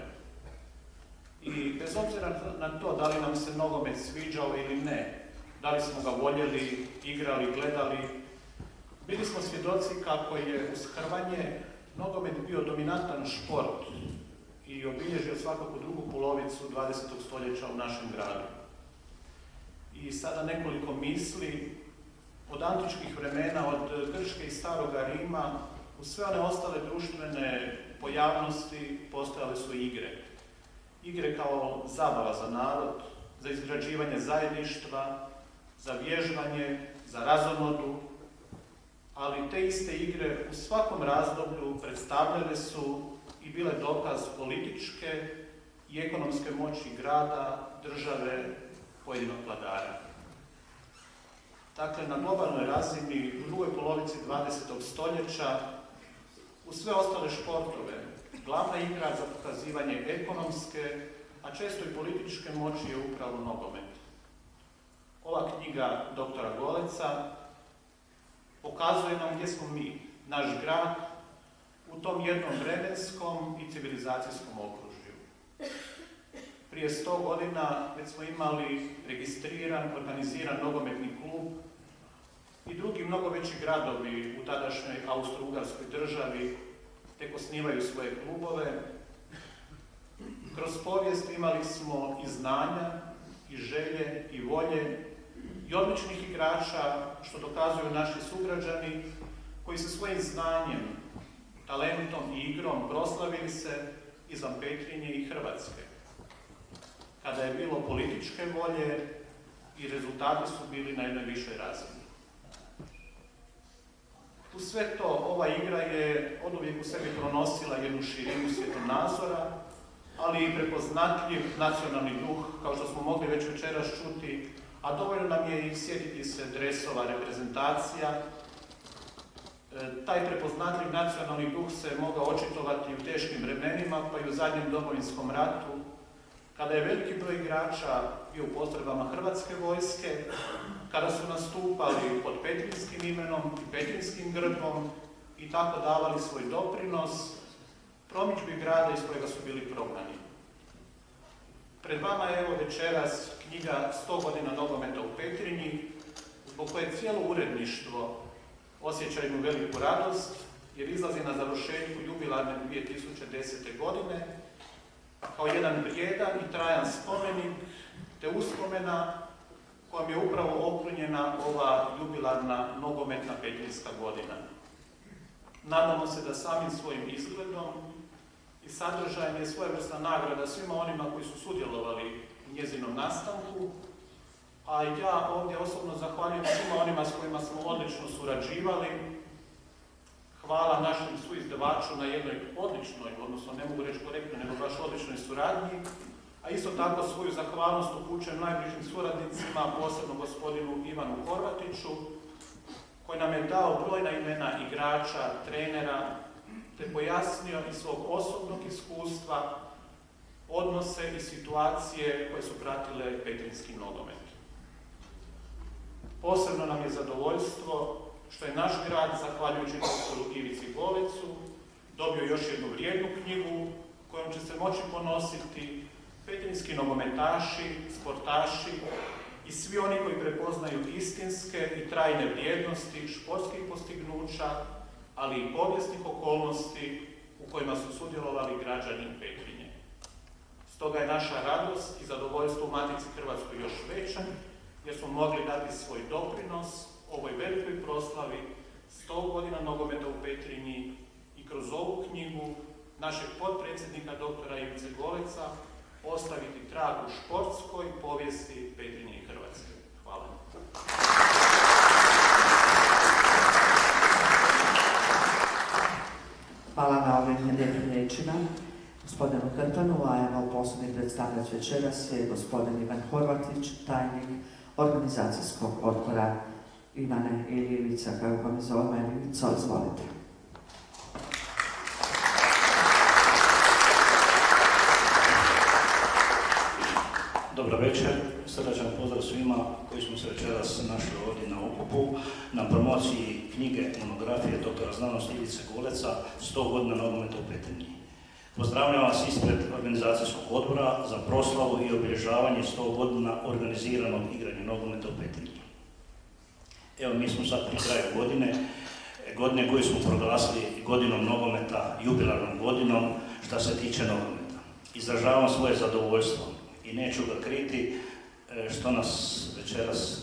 I bez obzira na to da li nam se nogomet sviđao ili ne, da li smo ga voljeli, igrali, gledali, bili smo svjedoci kako je uz hrvanje nogomet bio dominantan šport i obilježio svakako drugu polovicu 20. stoljeća u našem gradu. I sada nekoliko misli od antičkih vremena, od Grčke i Staroga Rima, u sve one ostale društvene pojavnosti postojale su igre. Igre kao zabava za narod, za izgrađivanje zajedništva, za vježbanje, za razonodu, ali te iste igre u svakom razdoblju predstavljale su i bile dokaz političke i ekonomske moći grada, države, pojedinog vladara. Dakle, na globalnoj razini u drugoj polovici 20. stoljeća u sve ostale športove glavna igra za pokazivanje ekonomske, a često i političke moći je upravo nogomet. Ova knjiga doktora Goleca pokazuje nam gdje smo mi, naš grad, u tom jednom vremenskom i civilizacijskom okružju. Prije 100 godina već smo imali registriran, organiziran nogometni klub i drugi mnogo veći gradovi u tadašnjoj Austro-Ugarskoj državi tek osnivaju svoje klubove. Kroz povijest imali smo i znanja, i želje, i volje, i odličnih igrača, što dokazuju naši sugrađani, koji se svojim znanjem, talentom i igrom proslavili se izvan Petrinje i Hrvatske. Kada je bilo političke volje i rezultati su bili na jednoj višoj razini. U sve to, ova igra je oduvijek u sebi pronosila jednu širinu svjetonazora, ali i prepoznatljiv nacionalni duh, kao što smo mogli već večeras čuti, a dovoljno nam je i sjetiti se dresova reprezentacija. Taj prepoznatljiv nacionalni duh se mogao očitovati u teškim vremenima, pa i u zadnjem Domovinskom ratu, kada je veliki broj igrača bio u postrojbama Hrvatske vojske, kada su nastupali pod petrinjskim imenom i petrinjskim grbom i tako davali svoj doprinos promidžbi grada iz kojega su bili prognani. Pred vama je evo večeras knjiga 100 godina nogometa u Petrinji, zbog koje cijelo uredništvo osjeća jednu veliku radost, jer izlazi na završetku jubilarne 2010. godine, kao jedan vrijedan i trajan spomenik, te uspomena kojom je upravo okrunjena ova jubilarna nogometna petrinjska godina. Nadamo se da samim svojim izgledom i sadržajem je svojevrsna nagrada svima onima koji su sudjelovali u njezinom nastanku, a ja ovdje osobno zahvaljujem svima onima s kojima smo odlično surađivali. Hvala našem suizdavaču na jednoj odličnoj, odnosno ne mogu reći korektno, nego baš odličnoj suradnji, a isto tako svoju zahvalnost upućujem najbližim suradnicima, posebno gospodinu Ivanu Horvatiću, koji nam je dao brojna imena igrača, trenera, te pojasnio iz svog osobnog iskustva odnose i situacije koje su pratile petrinjski nogomet. Posebno nam je zadovoljstvo što je naš grad, zahvaljujući doktoru Ivici Golecu, dobio još jednu vrijednu knjigu kojom će se moći ponositi petrinjski nogometaši, sportaši i svi oni koji prepoznaju istinske i trajne vrijednosti športskih postignuća, ali i povijesnih okolnosti u kojima su sudjelovali građani Petrinje. Stoga je naša radost i zadovoljstvo u Matici Hrvatskoj još veća, jer smo mogli dati svoj doprinos ovoj velikoj proslavi 100 godina nogometa u Petrinji i kroz ovu knjigu našeg potpredsjednika doktora Ivice Goleca ostaviti trag u športskoj povijesti Petrinje i Hrvatske. Hvala. Hvala na ovim lijepim riječima gospodinu Krpanu, a evo posebni predstavljač večeras je gospodin Ivan Horvatić, tajnik organizacijskog odbora. Ivane ili Ivica, kako vam zove, Ivica, izvolite. Dobro večer, srdačan pozdrav svima koji smo se večeras našli ovdje na okupu na promociji knjige monografije doktora znanosti Ivice Goleca 100 godina nogometa u Petrinji. Pozdravljam vas ispred organizacijskog odbora za proslavu i obilježavanje 100 godina organiziranog igranja nogometa u Petrinji. Evo, mi smo sad pri kraju godine koju smo proglasili godinom nogometa, jubilarnom godinom što se tiče nogometa. Izražavam svoje zadovoljstvo i neću ga kriti što nas večeras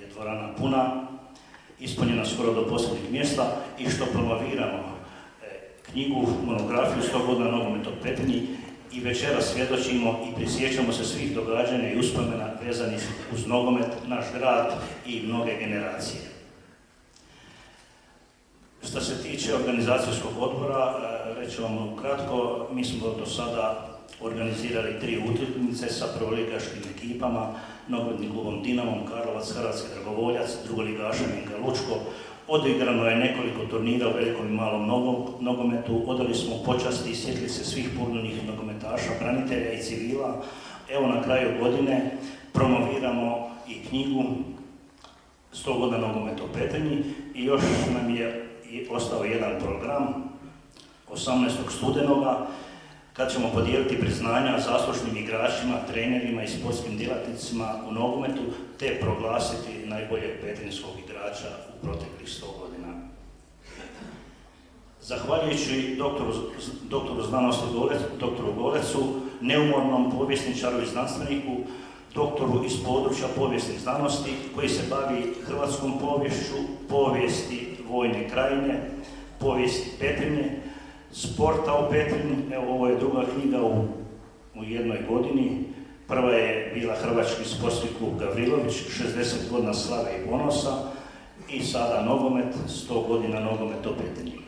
je dvorana puna, ispunjena skoro do posljednjeg mjesta i što promoviramo knjigu, monografiju 100 godina nogometa u Petrinji i večeras svjedočimo i prisjećamo se svih događanja i uspomena vezanih uz nogomet, naš grad i mnoge generacije. Što se tiče organizacijskog odbora, reći vam ukratko, mi smo do sada organizirali 3 utakmice sa prvoligaškim ekipama, nogometnim klubom Dinamom, Karlovac, Hrvatski Dragovoljac, drugoligašem Inka Lučko. Odigrano je nekoliko turnira u velikom i malom nogometu, odali smo počasti i sjetlice svih poginulih nogometaša, branitelja i civila. Evo, na kraju godine promoviramo i knjigu 100 godina nogometa u Petrinji i još nam je ostao jedan program 18. studenoga kad ćemo podijeliti priznanja zaslužnim igračima, trenerima i sportskim djelatnicima u nogometu te proglasiti najboljeg petrinjskog igrača u proteklih 100 godina. Zahvaljujući doktoru znanosti doktoru Golecu, neumornom povjesničaru i znanstveniku, doktoru iz područja povijesnih znanosti koji se bavi hrvatskom poviješću, povijesti vojne krajine, povijesti Petrinje, sporta u Petrinji. Evo, ovo je druga knjiga u jednoj godini. Prva je bila Hrvatski sportski klub Gavrilović, 60 godina slave i ponosa, i sada nogomet, 100 godina nogometa u Petrinji.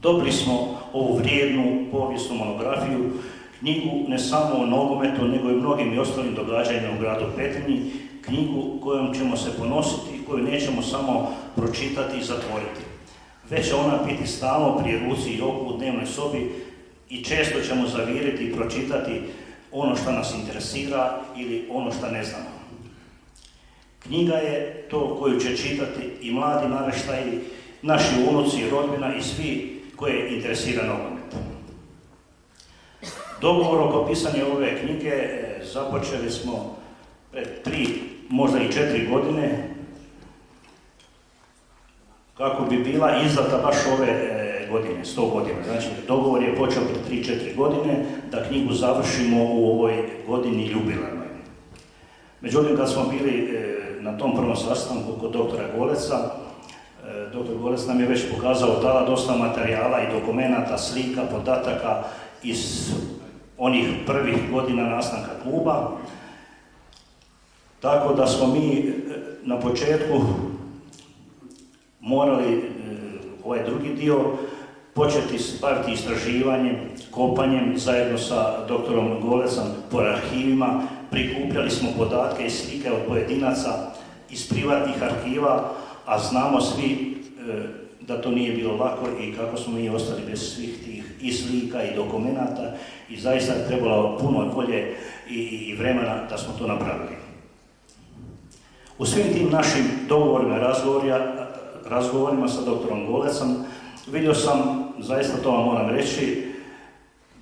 Dobili smo ovu vrijednu povijesnu monografiju, knjigu ne samo o nogometu, nego i mnogim i ostalim događanjima u gradu Petrinji, knjigu kojom ćemo se ponositi, koju nećemo samo pročitati i zatvoriti. Već će ona biti stalno pri ruci i oku u dnevnoj sobi i često ćemo zaviriti i pročitati ono što nas interesira ili ono što ne znamo. Knjiga je to koju će čitati i mladi naraštaji, naši unuci, rodbina i svi koje interesira nogomet. Dogovor oko pisanja ove knjige započeli smo pred 3, možda i 4 godine, kako bi bila izdata baš ove godine, 100 godina. Znači, dogovor je počeo pred 3-4 godine da knjigu završimo u ovoj godini jubilarnoj. Međutim, kad smo bili na tom prvom sastanku kod doktora Goleca, doktor Golec nam je već pokazao tada dosta materijala i dokumenata, slika, podataka iz onih prvih godina nastanka kluba. Tako da smo mi na početku morali ovaj drugi dio početi baviti istraživanjem, kopanjem zajedno sa doktorom Golecom po arhivima. Prikupljali smo podatke i slike od pojedinaca iz privatnih arhiva, a znamo svi da to nije bilo lako i kako smo mi ostali bez svih tih i slika i dokumenata i zaista je trebalo puno volje i vremena da smo to napravili. U svim tim našim dogovorima i razgovorima sa doktorom Golecom vidio sam, zaista to vam moram reći,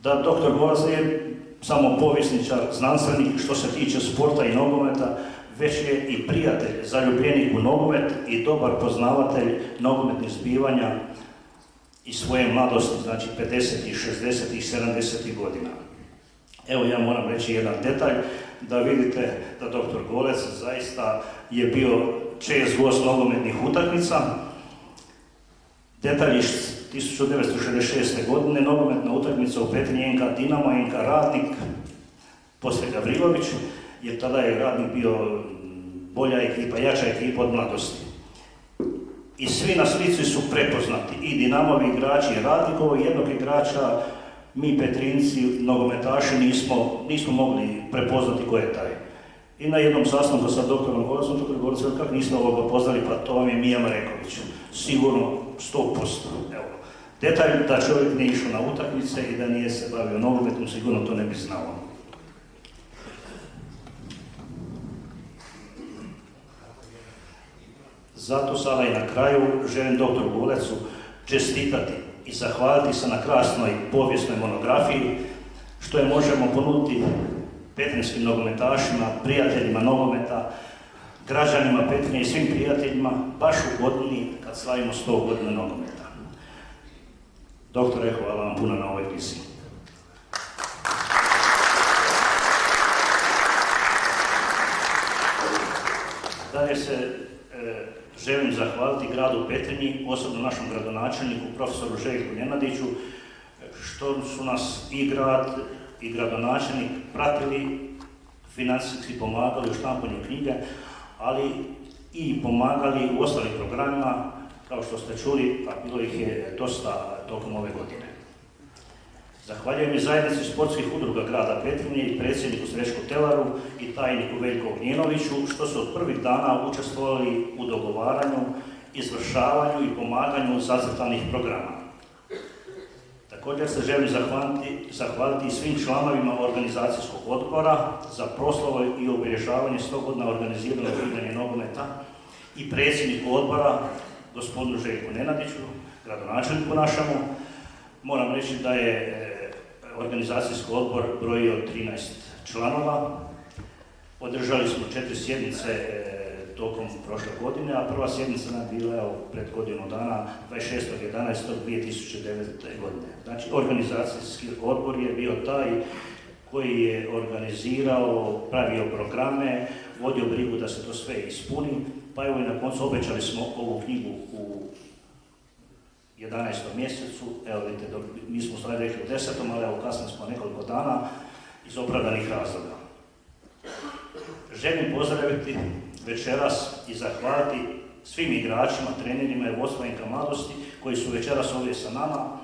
da doktor Golec je samo povjesničar, znanstvenik što se tiče sporta i nogometa, već je i prijatelj, zaljubljenik u nogomet i dobar poznavatelj nogometnih zbivanja i svoje mladosti, znači 50-ih, 60-ih, 70-ih godina. Evo ja moram reći jedan detalj, da vidite da dr. Golec zaista je bio čest gost nogometnih utakmica. Detalj iz 1966. godine, nogometna utakmica u Petrinji NK Dinamo, NK Radnik, poslije Gavrilović, jer tada je Radnik bio bolja ekipa, jača ekipa od mladosti. I svi na slici su prepoznati, i Dinamovi igrači, i Radnikovi, jednog igrača, mi Petrinci, nogometaši, nismo mogli prepoznati ko je taj. I na jednom sastanku sa doktorom Golecom, dr. Golec, kako niste ovoga poznali, pa to vam je Mija Mareković. Sigurno 100%. Evo. Detalj da čovjek nije išao na utakmice i da nije se bavio nogometom, sigurno to ne bi znao. Zato sada i na kraju želim dr. Golecu čestitati i zahvaliti se na krasnoj povijesnoj monografiji što je možemo ponuditi petrinjskim nogometašima, prijateljima nogometa, građanima Petrinje i svim prijateljima baš u godini kad slavimo 100 godina nogometa. Doktore, hvala vam puno na ovoj knjizi. Dalje se želim zahvaliti gradu Petrinji, osobno našem gradonačelniku, profesoru Željku Nenadiću, što su nas i grad i gradonačelnik pratili, financijski pomagali u štampanju knjige, ali i pomagali u ostalim programima, kao što ste čuli, a bilo ih je dosta tokom ove godine. Zahvaljujem i zajednici sportskih udruga grada Petrinje i predsjedniku Srećku Telaru i tajniku Veljku Ognjenoviću, što su od prvih dana učestvovali u dogovaranju, izvršavanju i pomaganju zacrtanih programa. Također se želim zahvaliti i svim članovima organizacijskog odbora za proslavu i obilježavanje 100 godina organiziranog igranja nogometa i predsjedniku odbora, gospodinu Željku Nenadiću, gradonačelniku našemu. Moram reći da je organizacijski odbor brojio 13 članova. Održali smo 4 sjednice tokom prošle godine, a prva sjednica nam bila pred godinu dana, 26.11.2009. godine. Znači, organizacijski odbor je bio taj koji je organizirao, pravio programe, vodio brigu da se to sve ispuni, pa evo i na koncu obećali smo ovu knjigu u 11. mjesecu, evo vidite, mi smo stvari rekli u 10. ali evo kasnije smo nekoliko dana iz opravdanih razloga. Želim pozdraviti večeras i zahvaliti svim igračima, trenerima i vodstvu NK Mladosti koji su večeras ovdje sa nama.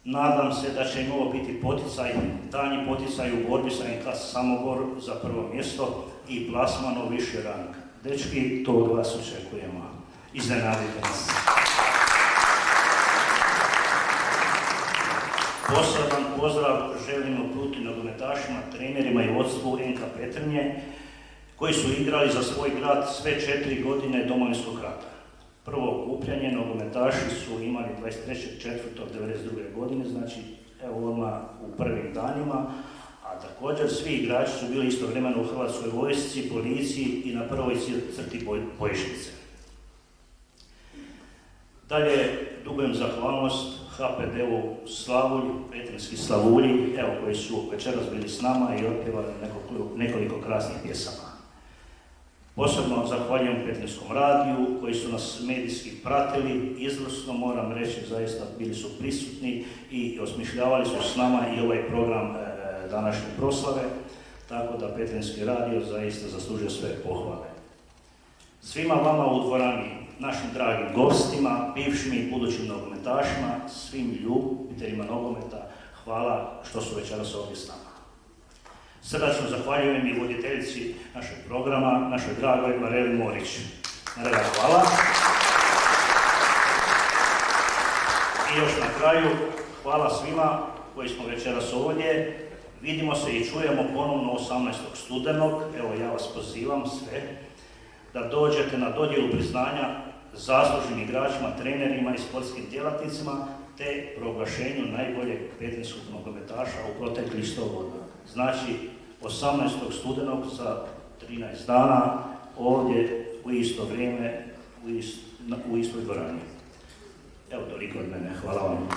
Nadam se da će im ovo biti poticaj, danji poticaj u borbi sa NK Samobor za prvo mjesto i plasman u viši rang. Dečki, to od vas očekujemo. Iznenadite nas. Poseban pozdrav želimo uputiti nogometašima, trenerima i vodstvu NK Petrinje koji su igrali za svoj grad sve 4 godine Domovinskog rata. Prvo okupljanje nogometaši su imali 23.4.1992. godine, znači evo odmah u prvim danima, a također svi igrači su bili istovremeno u Hrvatskoj vojsci, policiji i na prvoj crti bojišnice. Dalje dugujem zahvalnost HPD-u Slavulj, Petrinjski Slavulji, evo koji su večeras bili s nama i otpjevali nekoliko krasnih pjesama. Posebno zahvaljujem Petrinjskom radiju koji su nas medijski pratili, izvrsno moram reći, zaista bili su prisutni i osmišljavali su s nama i ovaj program današnje proslave, tako da Petrinjski radio zaista zaslužuje sve pohvale. Svima vama u dvorani, našim dragim gostima, bivšim i budućim nogometašima, svim ljubiteljima nogometa, hvala što su večeras ovdje s nama. Srdačno zahvaljujem i voditeljici našeg programa, našoj dragoj Mareli Morić. Marela, hvala. I još na kraju, hvala svima koji smo večeras ovdje. Vidimo se i čujemo ponovno 18. studenog. Evo ja vas pozivam sve da dođete na dodjelu priznanja zaslužnim igračima, trenerima i sportskim djelatnicima te proglašenju najboljeg petrinjskog nogometaša u proteklih 100 godina. Znači, 18. studenog za 13 dana ovdje u isto vrijeme u istoj dvorani. Evo, toliko od mene. Hvala vam.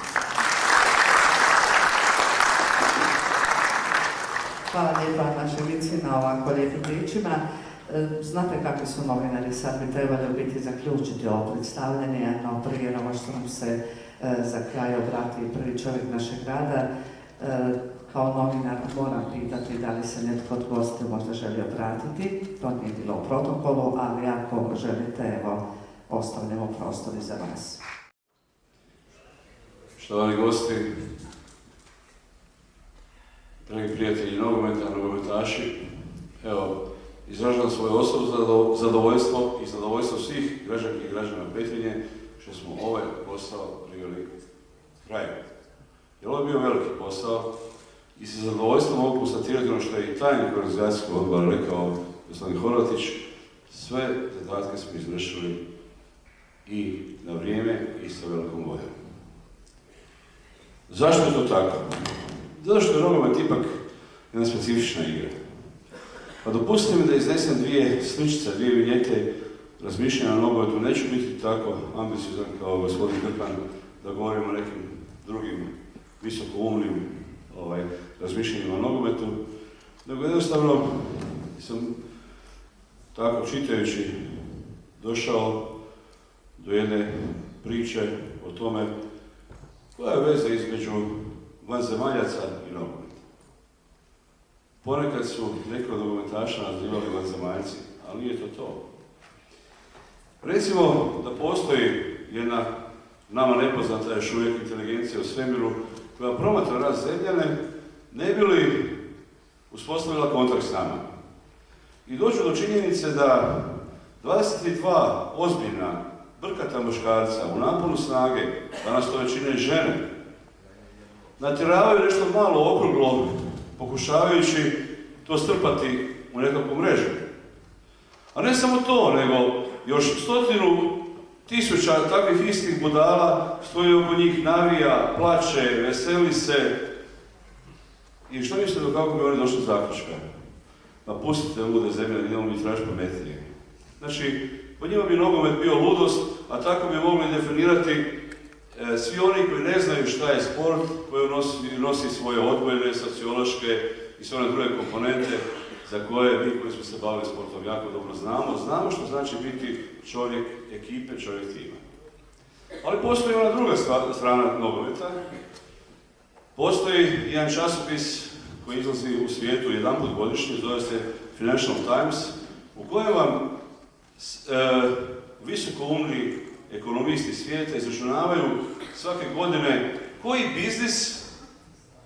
Hvala lijepa našoj Vici na ovako lijepim riječima. Znate kakvi su novinari, sad bi trebali biti zaključiti ovo predstavljanje, no prije nego što nam se za kraj obrati prvi čovjek našeg grada, kao novinar moram pitati da li se netko od gostiju možda želi obratiti. To nije bilo u protokolu, ali ako želite, evo, ostavljamo prostor i za vas. Štovani gosti, dragi prijatelji nogometa, nogometaši, evo, izražavam svoje osobno zadovoljstvo i zadovoljstvo svih građanki i građana Petrinje što smo ovaj posao priveli kraju. Jer ovo je bio veliki posao i sa zadovoljstvom mogu konstatirati ono što je i tajnik organizacijskog odbora rekao, gospodin Horvatić, sve zadatke smo izvršili i na vrijeme i sa velikom voljom. Zašto je to tako? Zato što je nogomet ipak jedna specifična igra. Pa dopustite mi da iznesem dvije sličice, dvije vinjete razmišljanja o nogometu. Neću biti tako ambiciozan kao gospodin Grpan da govorim o nekim drugim visokoumnim razmišljanjima o nogometu, nego jednostavno sam tako čitajući došao do jedne priče o tome koja je veza između vanzemaljaca i nogometa. Ponekad su neki od nogometaša nazivali vanzemaljci, ali nije to to. Recimo da postoji jedna nama nepoznata još uvijek inteligencija u svemiru koja promatra rad Zemljane, ne bi li uspostavila kontakt s nama. I dođu do činjenice da 22 ozbiljna brkata muškarca u naponu snage, danas to većine i žene, natjeravaju nešto malo okruglo, pokušavajući to strpati u nekakvu mrežu. A ne samo to, nego još 100.000 takvih istih budala stoji oko njih, navija, plače, veseli se. I što mislite do kako bi oni došli do zaključka? Pa pustite lude Zemljane, idemo mi tražiti pametnije. Znači, po njima bi nogomet bio ludost, a tako bi mogli definirati svi oni koji ne znaju šta je sport, koji nosi svoje odgojne, sociološke i sve one druge komponente za koje mi koji smo se bavili sportom jako dobro znamo. Znamo što znači biti čovjek ekipe, čovjek tima. Ali postoji ona druga strana nogometa. Postoji jedan časopis koji izlazi u svijetu jedanput godišnje, zove se Financial Times, u kojem vam visokoumni ekonomisti svijeta izračunavaju svake godine koji biznis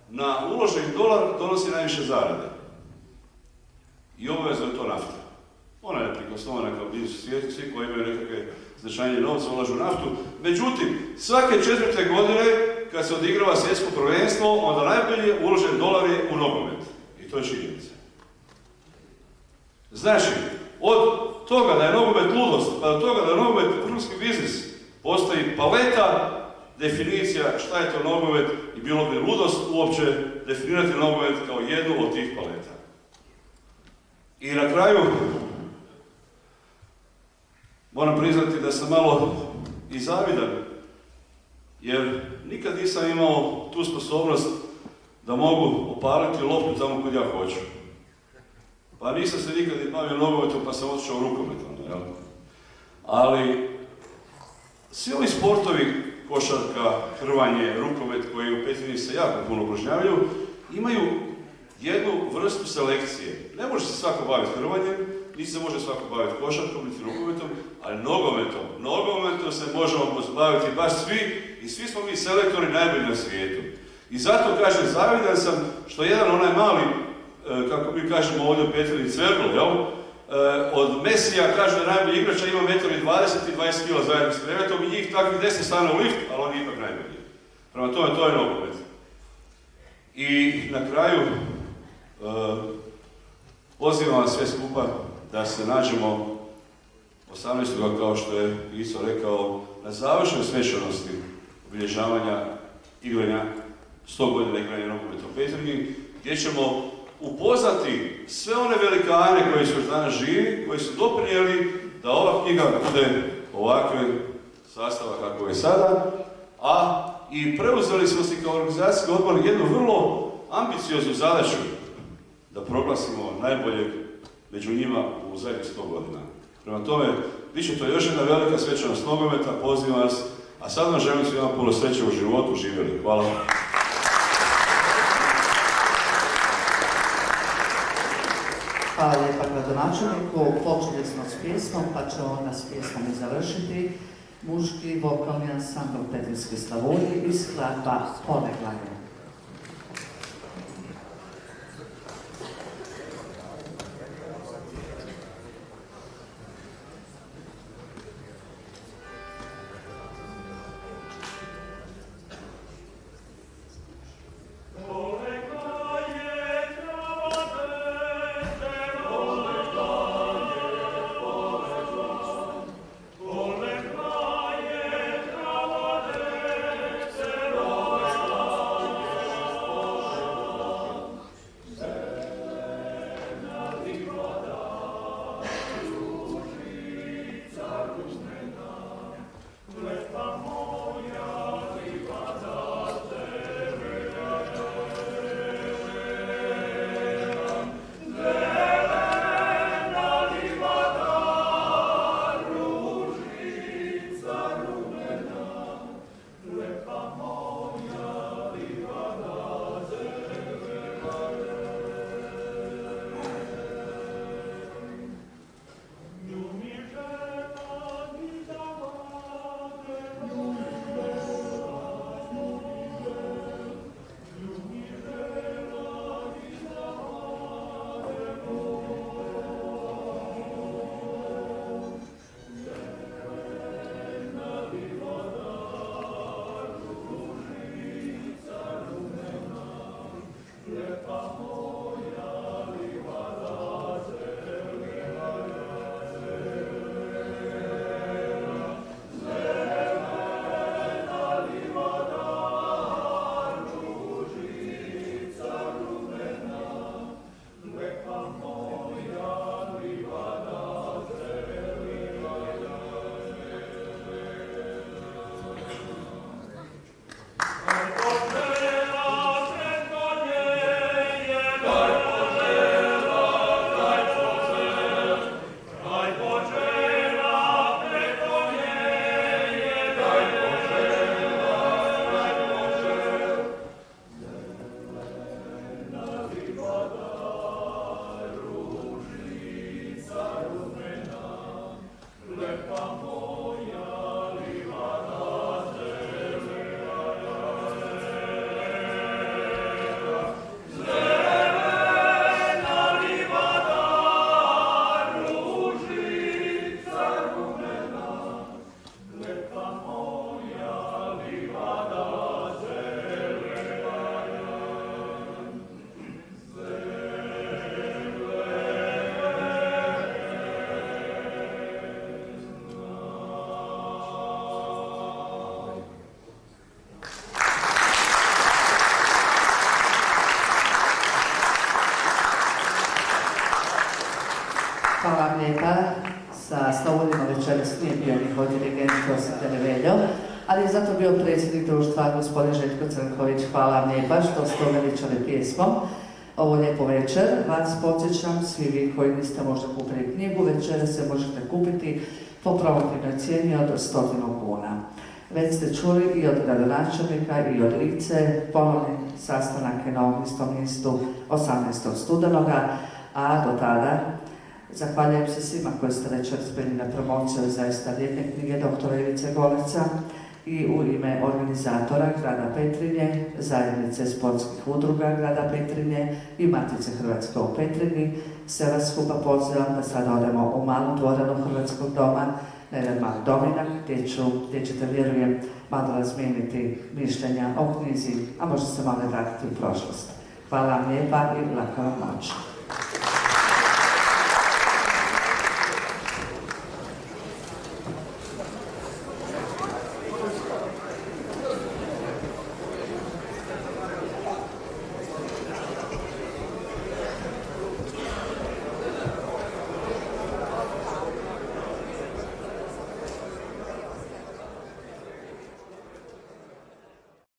na uloženi dolar donosi najviše zarade. I obavezno je to nafta. Ona je neprikosnovana kao biznis u svijetu, svi koji imaju nekakve značajnije novce ulažu naftu. Međutim, svake 4. godine, kad se odigrava svjetsko prvenstvo, onda najbolje uložen dolar je u nogomet. I to je činjenica. Znači, od toga da je nogomet ludost, pa do toga da je nogomet vrhunski biznis, postoji paleta definicija šta je to nogomet i bilo bi ludost uopće definirati nogomet kao jednu od tih paleta. I na kraju, moram priznati da sam malo i zavidan, jer nikad nisam imao tu sposobnost da mogu opaliti loptu tamo kod ja hoću. Pa nisam se nikad ni bavio nogometom, pa sam otišao rukometom, jel? Ali svi ovi sportovi, košarka, hrvanje, rukomet, koji u Petrinji se jako puno upražnjavaju, imaju jednu vrstu selekcije. Ne može se svako baviti hrvanjem, niti se može svako baviti košarkom, niti rukometom, ali nogometom se možemo pozbaviti baš svi i svi smo mi selektori najbolji na svijetu. I zato kažem, zavidan sam što jedan onaj mali, kako mi kažemo ovdje u Petrinji, Cvergl, jel? Od Mesija kaže da najbolji igrača ima 1,20 m i 20 kg zajedno s krevetom i njih takvih 10 stane u lift, ali on je ipak najbolji. Prema tome, to je nogomet. I na kraju, pozivam vas sve skupa da se nađemo 18. kao što je Iso rekao, na završnoj svečanosti obilježavanja igranja 100 godina igranja nogometa u Petrinji, gdje ćemo upoznati sve one velikane koji su još danas živi, koji su doprinijeli da ova knjiga bude ovakve sastava kako je sada a i preuzeli smo si kao organizacijski odbor jednu vrlo ambicioznu zadaću da proglasimo najboljeg među njima u zadnjih 100 godina. Prema tome, bit će to još jedna velika svečanost nogometa, pozivam vas, a sad vam želim svima puno sreće u životu, živjeli. Hvala. Hvala lijepa gradonačelniku. Počeli smo s pjesmom, pa ćemo onda s pjesmom i završiti. Muški vokalni ansambl Petrinjski Slavoniji iz skladba Poneglanje. Hvala vam lijepa. Sa Slavonima večeras nije bio njihov dirigent Josip Deneveljo, ali je zato bio predsjednik društva gospodin Željko Crnković. Hvala vam lijepa što ste uveličali pjesmom. Ovo lijepo večer. Vas podsjećam, svi vi koji niste možda kupili knjigu, večeras se možete kupiti po promotivnoj cijeni od 100 kuna. Već ste čuli i od gradonačelnika i od Lice, ponovni sastanak je na ovom istom mjestu 18. studenoga, a do tada zahvaljujem se svima koji ste večeras bili na promociju zaista lijepe knjige dr. Ivice Goleca i u ime organizatora grada Petrinje, zajednice sportskih udruga grada Petrinje i Matice Hrvatske u Petrinji, se vas skupa pozivam da sad odemo u malu dvoranu Hrvatskog doma, na jedan mali dominak gdje ćete, vjerujem, malo razmijeniti mišljenja o knjizi, a možda se malo vratiti u prošlost. Hvala vam lijepa i laka vam noć.